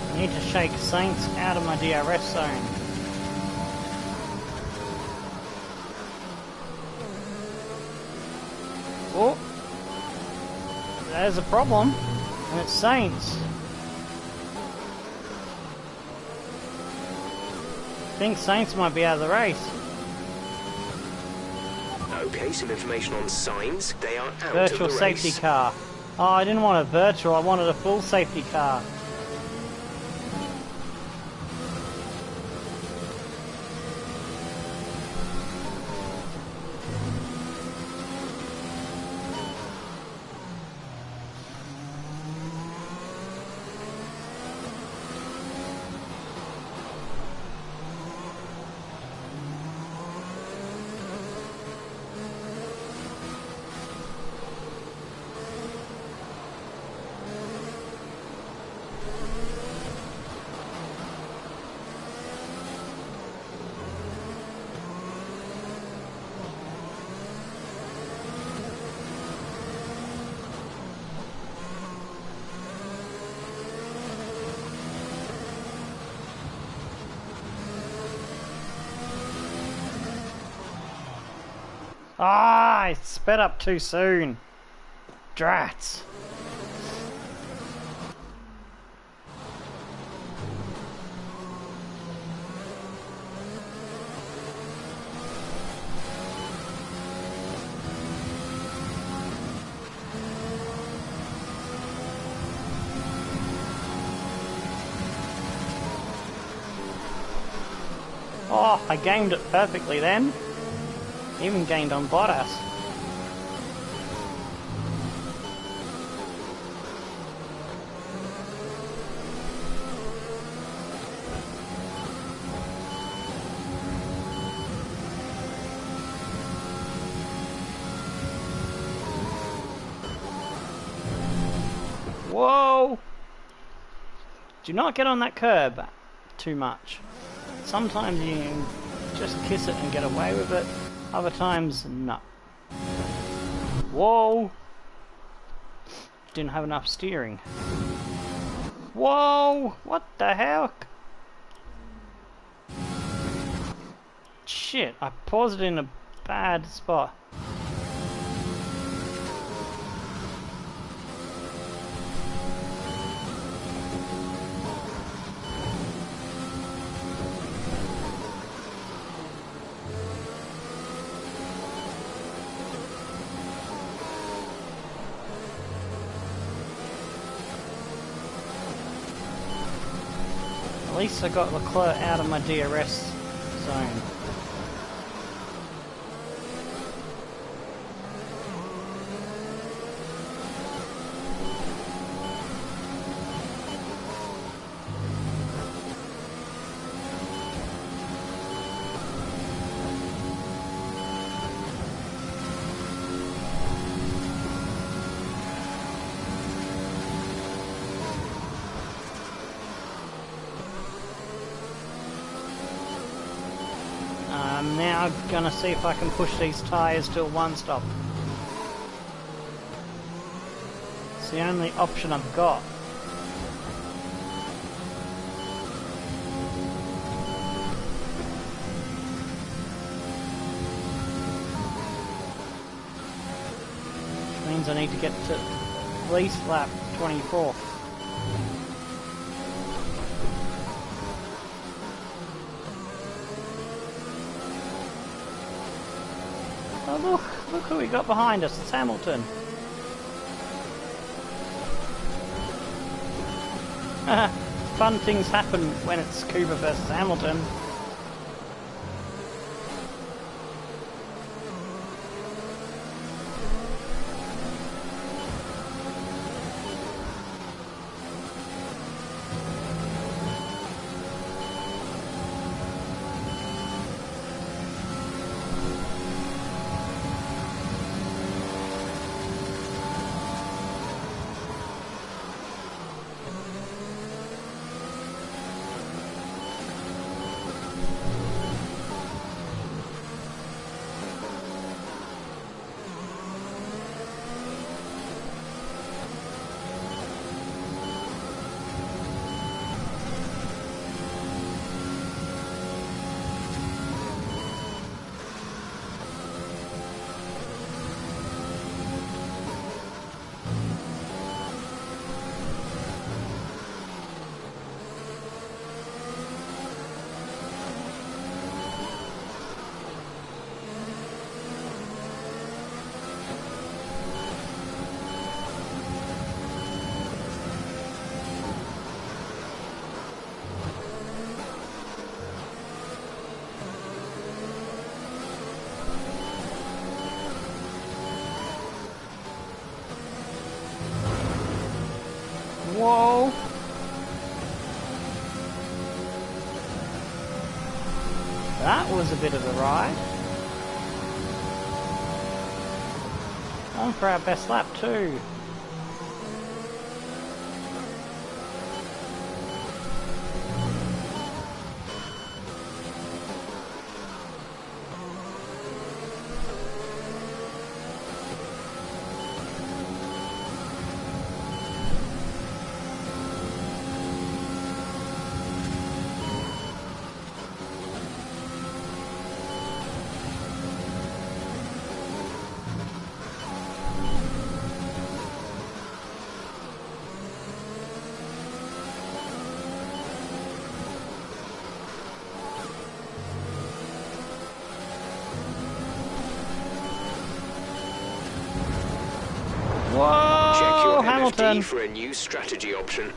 I need to shake Saints out of my DRS zone. Oh, there's a problem, and it's Saints. I think Saints might be out of the race. Okay, some information on signs. They are out Virtual of the safety race. car. Oh, I didn't want a virtual, I wanted a full safety car. Ah, I sped up too soon. Drats. Oh, I gamed it perfectly then. Even gained on Bottas. Whoa! Do not get on that curb too much. Sometimes you can just kiss it and get away with it. Other times, no. Whoa! Didn't have enough steering. Whoa! What the heck? Shit, I paused it in a bad spot. At least I got Leclerc out of my DRS zone. I'm now gonna see if I can push these tyres to a one-stop. It's the only option I've got. Which means I need to get to at least lap 24. Oh look who we got behind us, it's Hamilton. Fun things happen when it's Cooper versus Hamilton. Whoa! That was a bit of a ride. On for our best lap too. Whoa, Check your Hamilton. MFD for a new strategy option.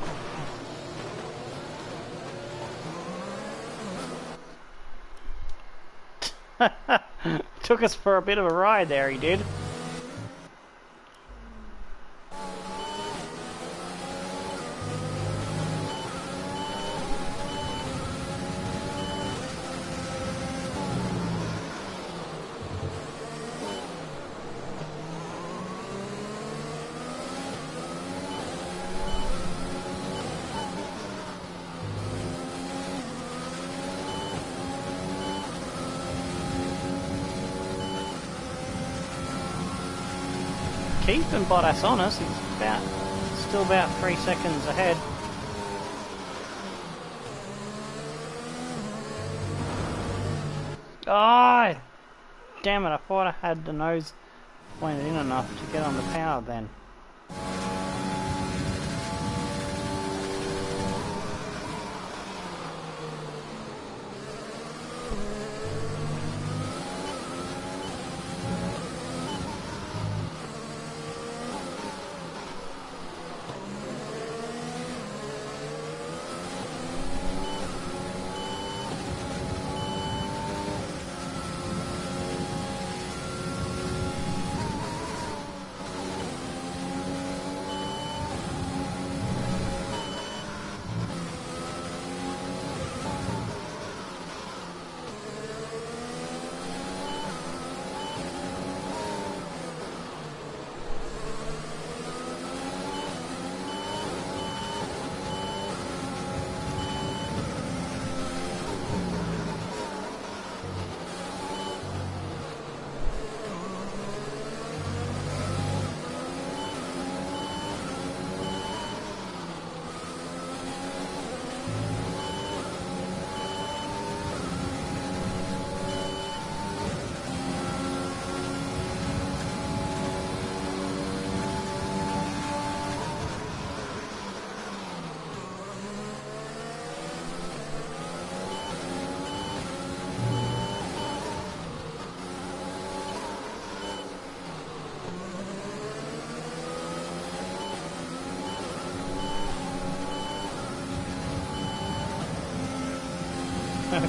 Took us for a bit of a ride there, he did. Keeping Bottas on us, he's still about 3 seconds ahead. Oh, damn it, I thought I had the nose pointed in enough to get on the power then.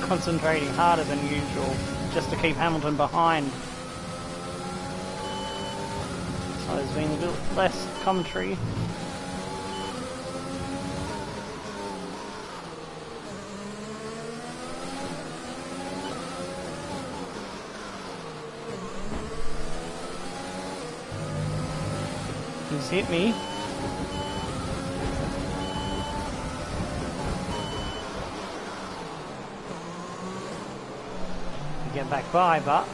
Concentrating harder than usual just to keep Hamilton behind. So there's been a bit less commentary. He's hit me. Get back by, but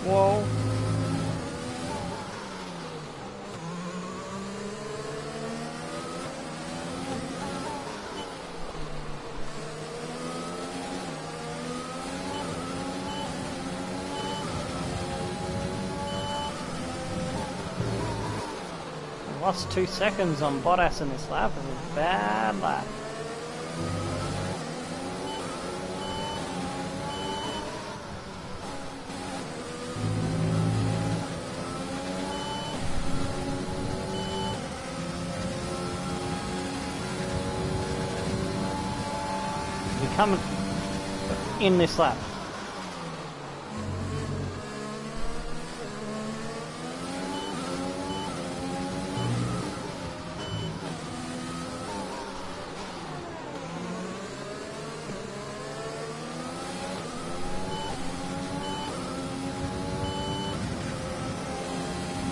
whoa. Lost 2 seconds on Bottas in this lap. It was a bad lap. We're coming in this lap.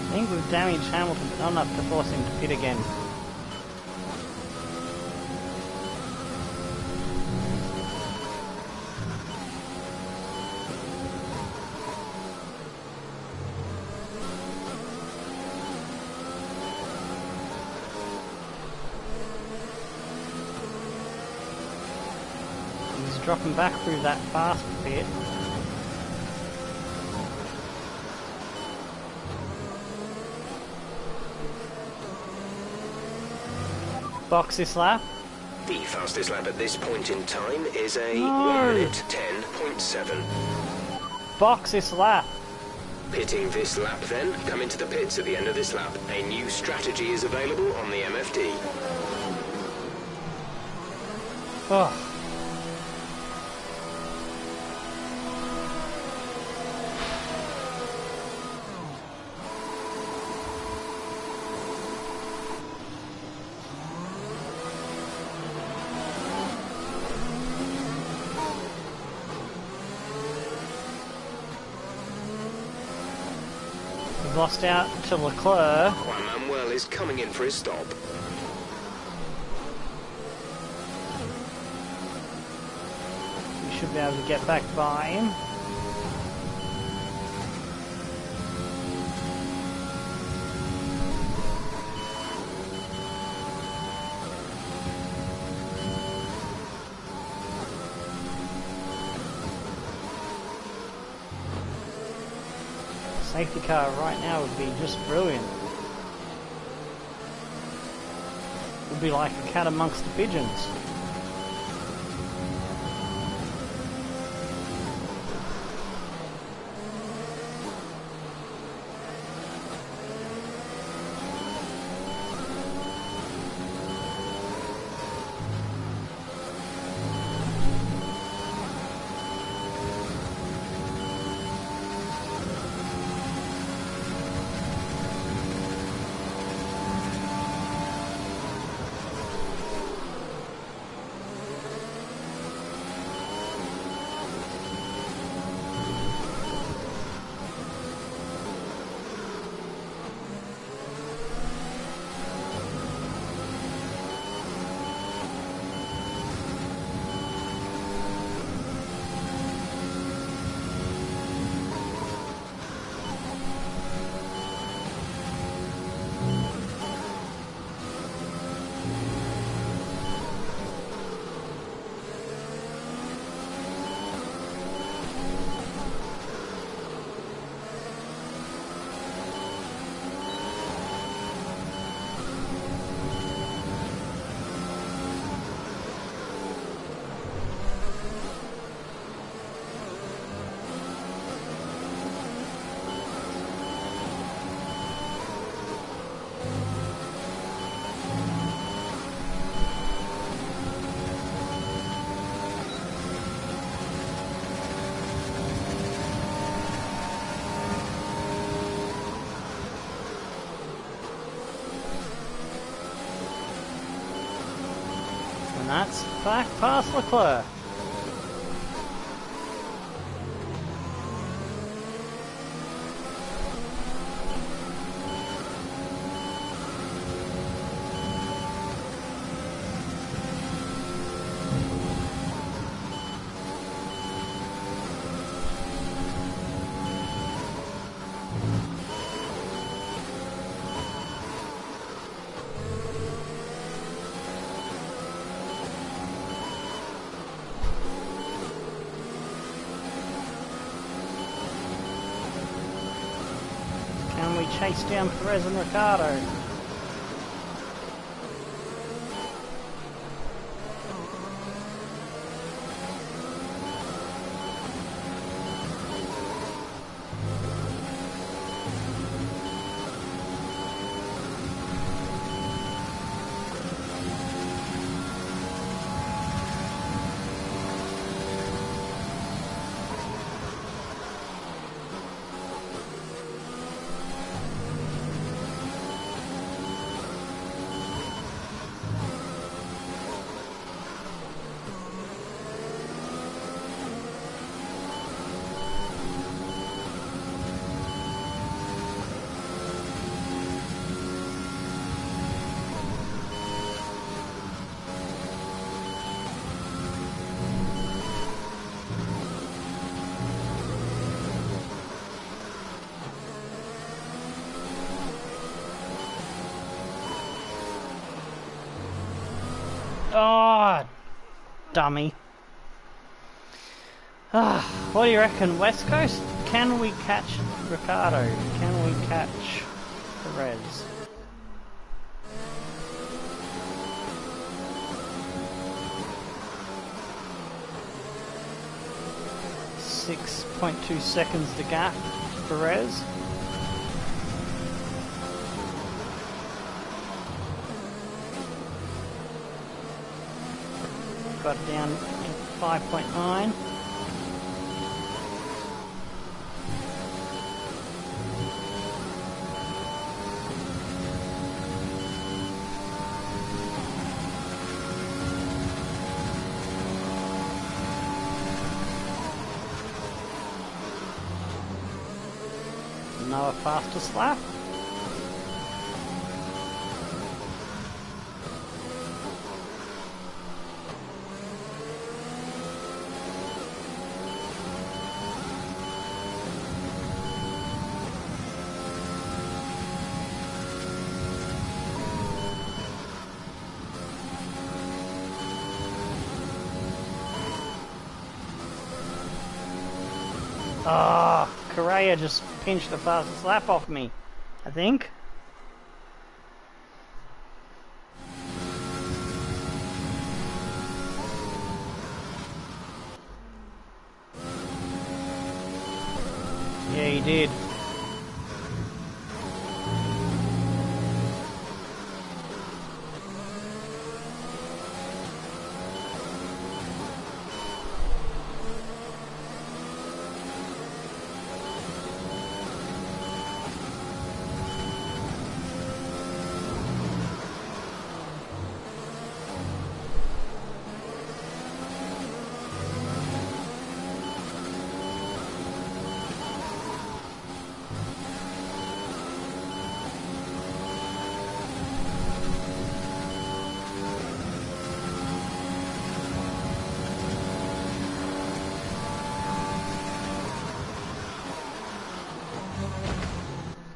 I think we've damaged Hamilton, but not enough to force him to pit again. dropping back through that fast bit. Box this lap. The fastest lap at this point in time is a 1 minute 10.7. Box this lap. Pitting this lap then, come into the pits at the end of this lap. A new strategy is available on the MFD. Oh. We've lost out to Leclerc. Juan Manuel is coming in for his stop. We should be able to get back by him. Safety car right now would be just brilliant. Would be like a cat amongst the pigeons. And that's back past Leclerc. Can we chase down Perez and Ricciardo? Oh, dummy. What do you reckon, West Coast? Can we catch Ricardo? Can we catch Perez? .2 seconds the gap, Perez. Got it down in 5.9. Another fastest lap. Ah, Correa just pinched the fastest lap off me, I think. Yeah, he did.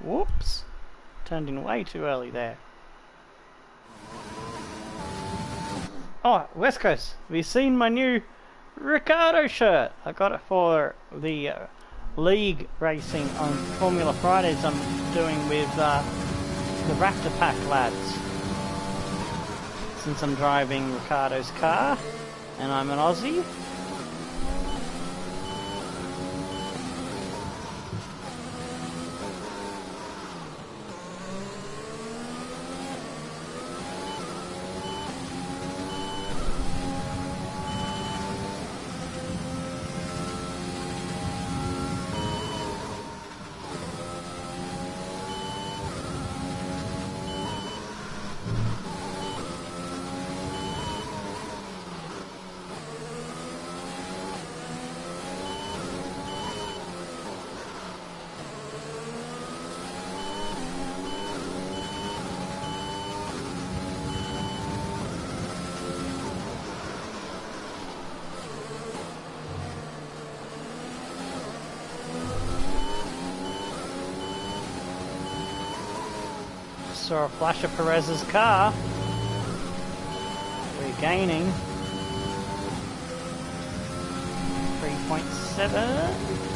Whoops. Turned in way too early there. Oh, West Coast. Have you seen my new Ricardo shirt? I got it for the league racing on Formula Fridays I'm doing with the Raptor Pack lads. Since I'm driving Ricardo's car and I'm an Aussie. Saw a flash of Perez's car. We're gaining 3.7.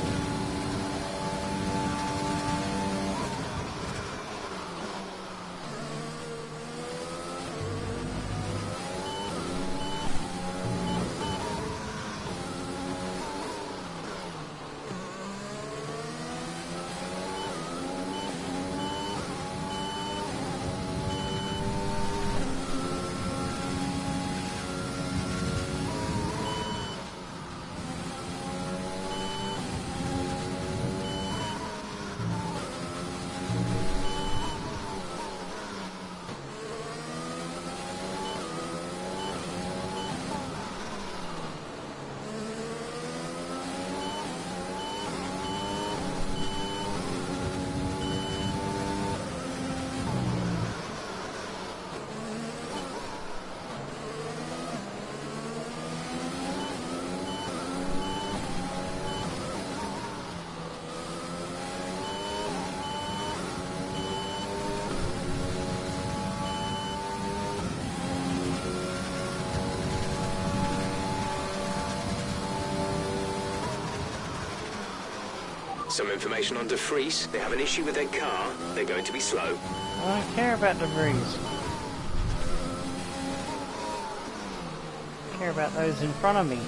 Some information on De Vries. They have an issue with their car. They're going to be slow. I don't care about De Vries. I care about those in front of me.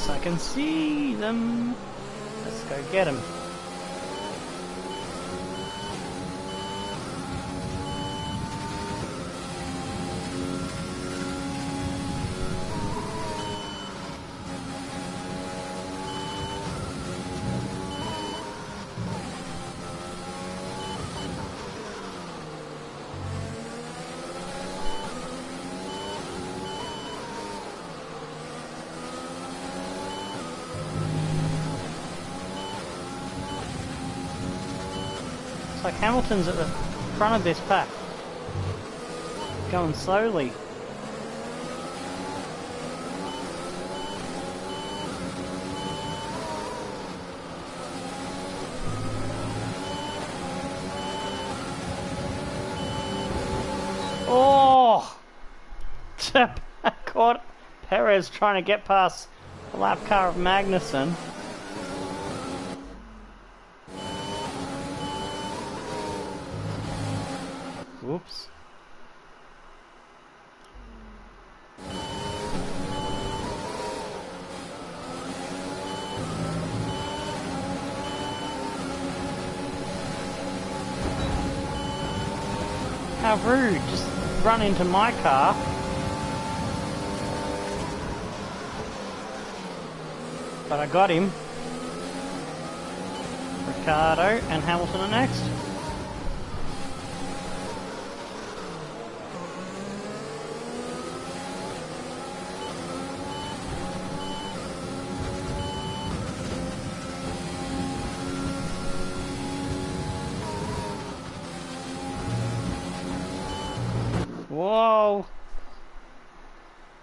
I can see them. Let's go get them. Like Hamilton's at the front of this pack, going slowly. Oh! Caught Perez trying to get past the lap car of Magnussen. Whoops. How rude, just run into my car. But I got him. Ricciardo and Hamilton are next. Whoa!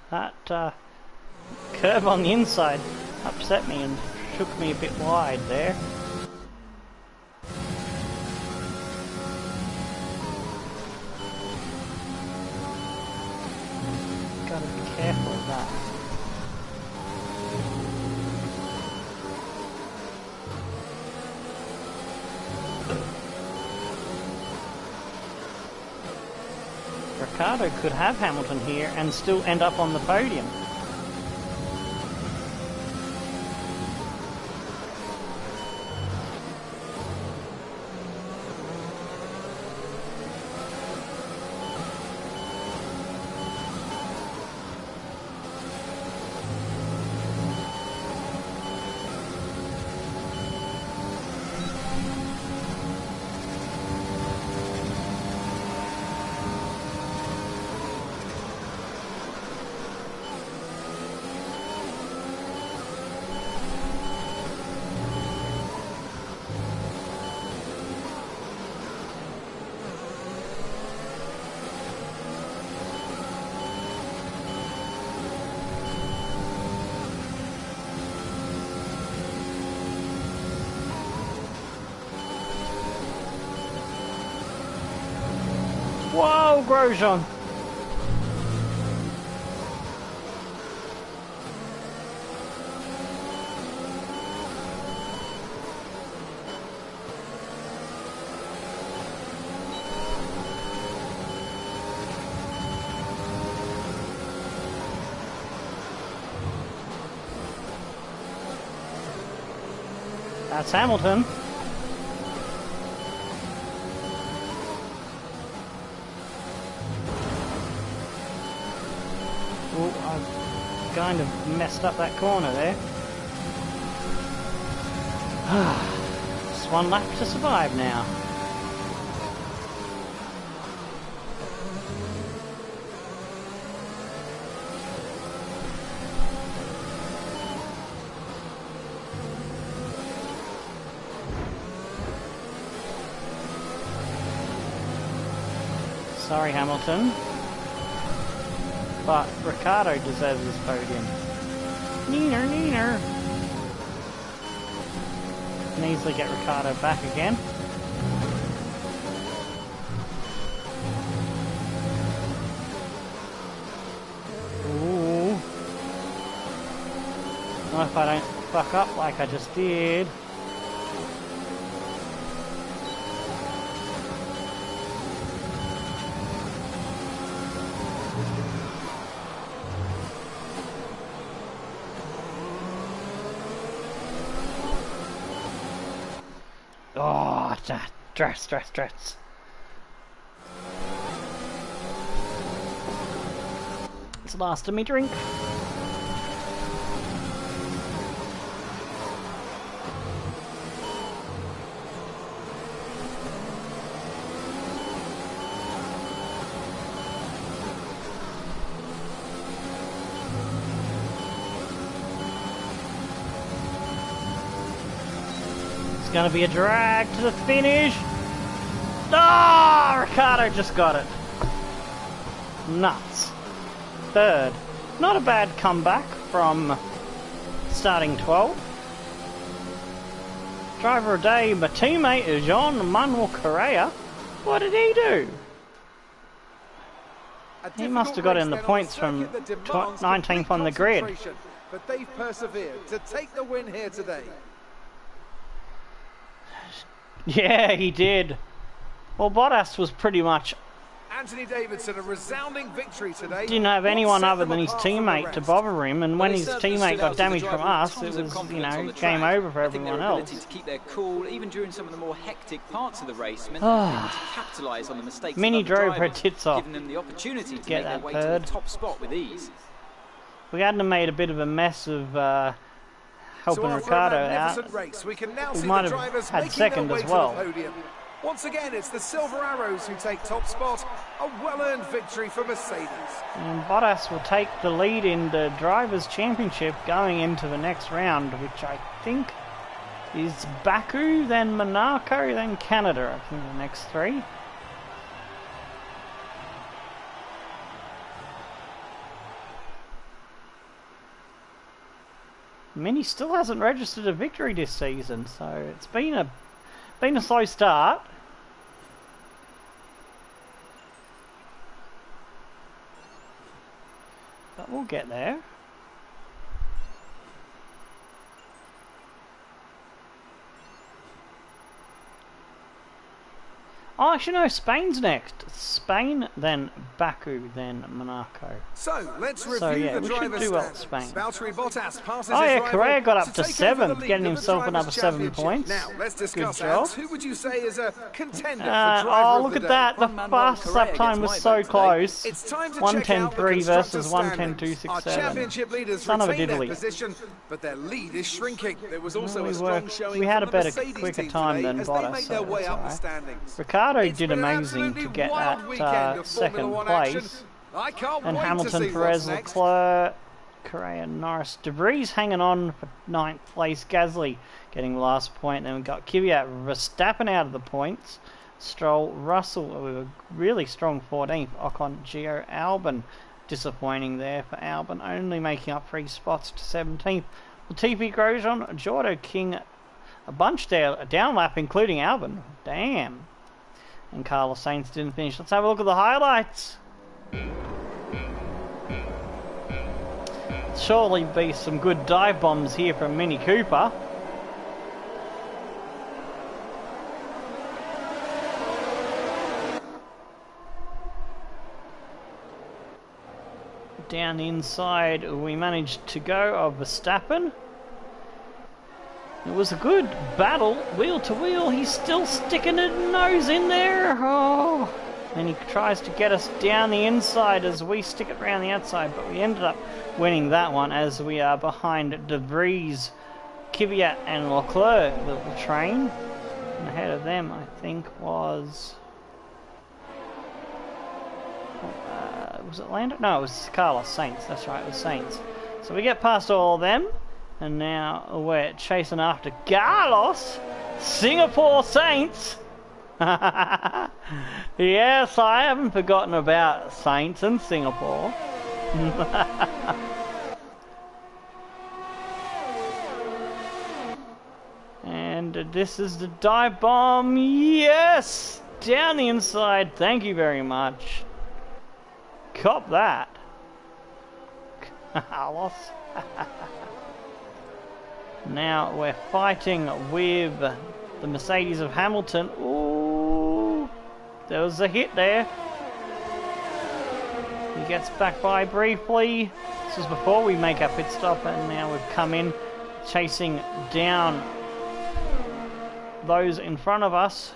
That curve on the inside upset me and shook me a bit wide there. Gotta be careful of that. Ricciardo could have Hamilton here and still end up on the podium. Whoa, Grosjean! That's Hamilton. Oh, I've kind of messed up that corner there. Just one lap to survive now. Sorry, Hamilton. But Ricciardo deserves this podium. Neener, neener. Can easily get Ricciardo back again. Ooh. Not if I don't fuck up like I just did. Oh, stress. It's the last of me drink. Gonna be a drag to the finish. Ah, Ricciardo just got it. Nuts. Third. Not a bad comeback from starting 12. Driver of day, my teammate is Jean Manuel Correa. What did he do? He must have got in the points from 19th on the grid. But they've persevered to take the win here today. Yeah, he did. Well, Bottas was pretty much... Anthony Davidson, a resounding victory today. Didn't have anyone other than his teammate to bother him, and when his teammate got damaged from us, it was, you know, game over for everyone else. To keep their cool, even during some of the more hectic parts of the race, meant they were able to capitalise on the mistakes of Mini other drove her drivers, tits off. giving them the opportunity to Get make their that way bird. to the top spot with ease. We hadn't made a bit of a mess of helping Ricciardo out. Race, we can now We see might the have drivers had making second their way as well. to the podium. Once again, it's the Silver Arrows who take top spot. A well-earned victory for Mercedes. And Bottas will take the lead in the Drivers' Championship going into the next round, which I think is Baku, then Monaco, then Canada. I think the next three. Mini still hasn't registered a victory this season, so it's been a slow start. But we'll get there. Oh, actually no, Spain's next. Spain, then Baku, then Monaco. So, let's review yeah, the we should driver's do well at standings. Spain. Valtteri Bottas passes Oh his yeah, rival Correa got up to take over the 7th, lead getting of the himself another Drivers' 7 Championship. points. Now, let's discuss Good job. Ants. Who would you say is a contender for Oh, driver look of at the that. day? The fastest lap time was so close. It's time to check out the 1:10.3 versus constructors' standings. 1:10.267. Our championship leaders Son of a retain their diddly. position, but their lead is shrinking. There was also No, a we strong were- showing we had from a the better, Mercedes quicker team time today than as they Bottas, make their so way it's up the alright. standings. Ricardo It's did been an amazing to absolutely get wild that weekend of Formula second One action. place. I can't And wait to Hamilton, see Perez, what's next. Leclerc, Correa, Norris, Debris hanging on for 9th place. Gasly getting the last point. Then we got Kvyat, Verstappen out of the points. Stroll, Russell with a really strong 14th. Ocon, Gio, Albon disappointing there for Albon, only making up 3 spots to 17th. Latifi, Grosjean, Jordo, King, a bunch there, a down lap including Albon. Damn. And Carlos Sainz didn't finish. Let's have a look at the highlights. Surely be some good dive bombs here from Mini Cooper. Down inside we managed to go of Verstappen. It was a good battle, wheel to wheel. He's still sticking his nose in there. Oh, and he tries to get us down the inside as we stick it around the outside, but we ended up winning that one as we are behind De Vries, Kvyat and Leclerc, the train. And ahead of them, I think, was it Lando? No, it was Carlos Sainz. That's right, it was Sainz. So we get past all of them, and now we're chasing after Carlos, Singapore Saints. Yes, I haven't forgotten about Saints and Singapore. And this is the dive bomb. Yes! Down the inside. Thank you very much. Cop that. Carlos. Now we're fighting with the Mercedes of Hamilton. Ooh, there was a hit there. He gets back by briefly. This was before we make our pit stop, and now we've come in chasing down those in front of us.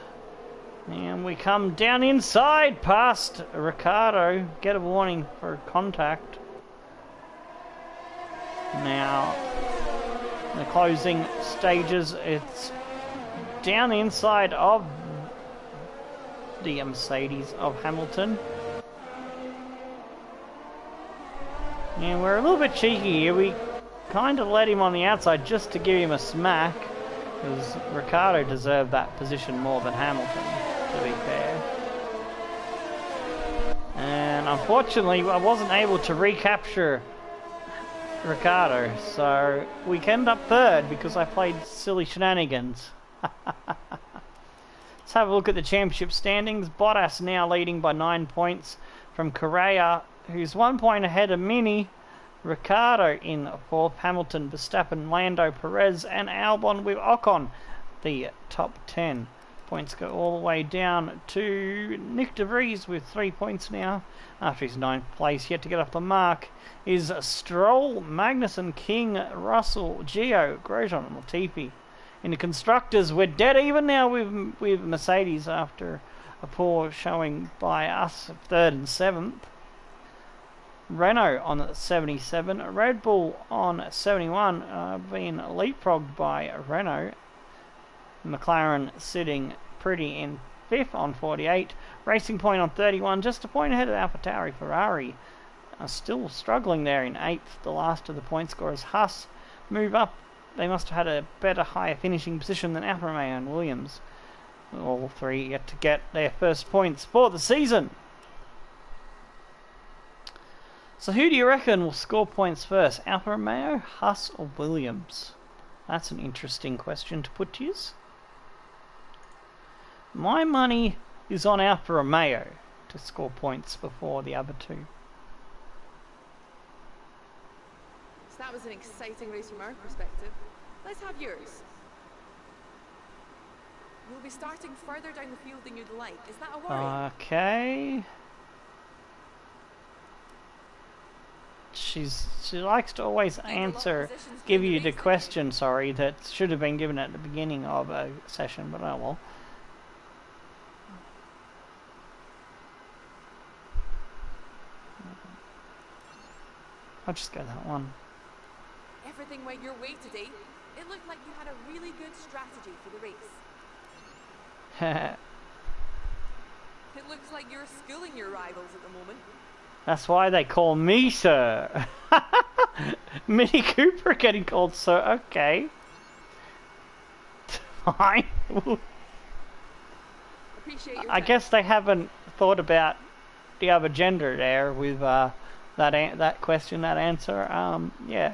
And we come down inside past Ricciardo. Get a warning for contact. Now, in the closing stages, it's down the inside of the Mercedes of Hamilton. And we're a little bit cheeky here. We kind of let him on the outside just to give him a smack, because Ricciardo deserved that position more than Hamilton, to be fair. And unfortunately, I wasn't able to recapture Ricciardo, so we end up third because I played silly shenanigans. Let's have a look at the championship standings. Bottas now leading by 9 points from Correa, who's 1 point ahead of Mini. Ricciardo in fourth, Hamilton, Verstappen, Lando, Perez and Albon with Ocon. The top 10 points go all the way down to Nick De Vries with 3 points now. After his 9th place, yet to get off the mark is Stroll, Magnussen, King, Russell, Gio, Grosjean and Latifi. In the constructors, we're dead even now with Mercedes after a poor showing by us, 3rd and 7th. Renault on 77, Red Bull on 71, being leapfrogged by Renault. McLaren sitting pretty in 5th on 48, Racing Point on 31, just a point ahead of AlphaTauri. Ferrari are still struggling there in 8th, the last of the point scorers. Haas move up. They must have had a better, higher finishing position than Alfa Romeo and Williams. All three yet to get their first points for the season. So who do you reckon will score points first? Alfa Romeo, Haas or Williams? That's an interesting question to put to you. My money is on Alfa Romeo to score points before the other two. So that was an exciting race from our perspective. Let's have yours. You'll be starting further down the field than you'd like. Is that a worry? Okay. She likes to always give you the question, sorry, that should have been given at the beginning of a session, but oh well. I'll just go that one. Everything went your way today. It looked like you had a really good strategy for the race. It looks like you're schooling your rivals at the moment. That's why they call me Sir. Mini Cooper getting called Sir. Okay. Fine. I guess they haven't thought about the other gender there with that question, that answer. Yeah.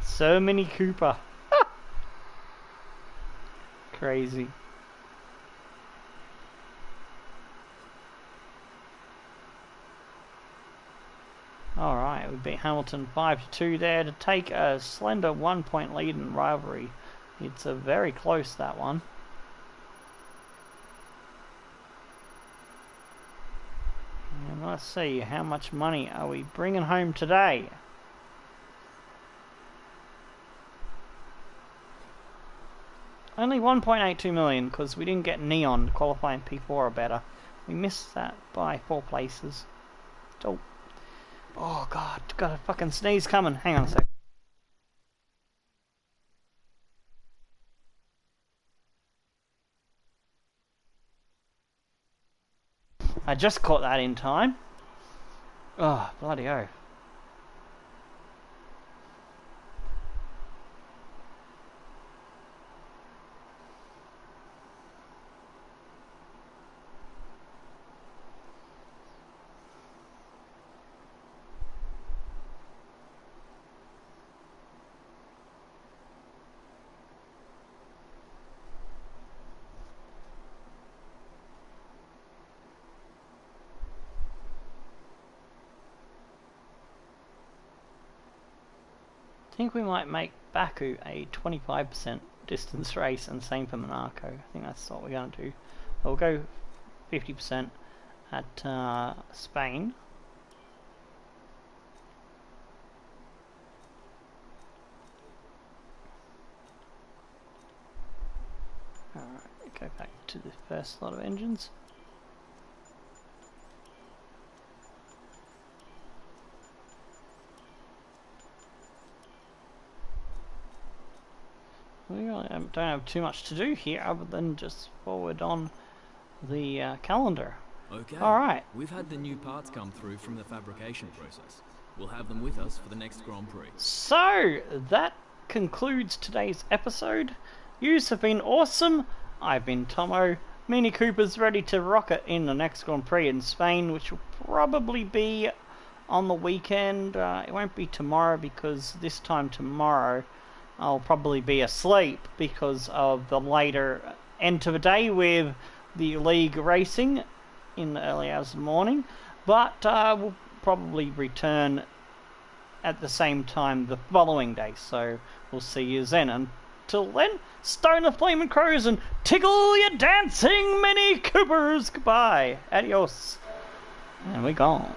So Mini Cooper. Crazy. Alright, we beat Hamilton 5-2 there to take a slender 1 point lead in rivalry. It's a very close, that one. And let's see, how much money are we bringing home today? Only 1.82 million because we didn't get Neon qualifying P4 or better. We missed that by 4 places. Oh, oh God, got a fucking sneeze coming. Hang on a sec. I just caught that in time. Oh, bloody oath. I think we might make Baku a 25% distance race, and same for Monaco. I think that's what we're going to do. We'll go 50% at Spain. Alright, go back to the first lot of engines. We really don't have too much to do here other than just forward on the calendar. Okay. Alright. We've had the new parts come through from the fabrication process. We'll have them with us for the next Grand Prix. So, that concludes today's episode. Yous have been awesome. I've been Tomo. Mini Cooper's ready to rock it in the next Grand Prix in Spain, which will probably be on the weekend. It won't be tomorrow because this time tomorrow I'll probably be asleep because of the later end to the day with the league racing in the early hours of the morning. But we'll probably return at the same time the following day, so we'll see you then. Until then, stone the flaming crows and tickle your dancing Mini Coopers. Goodbye. Adios. And we're gone.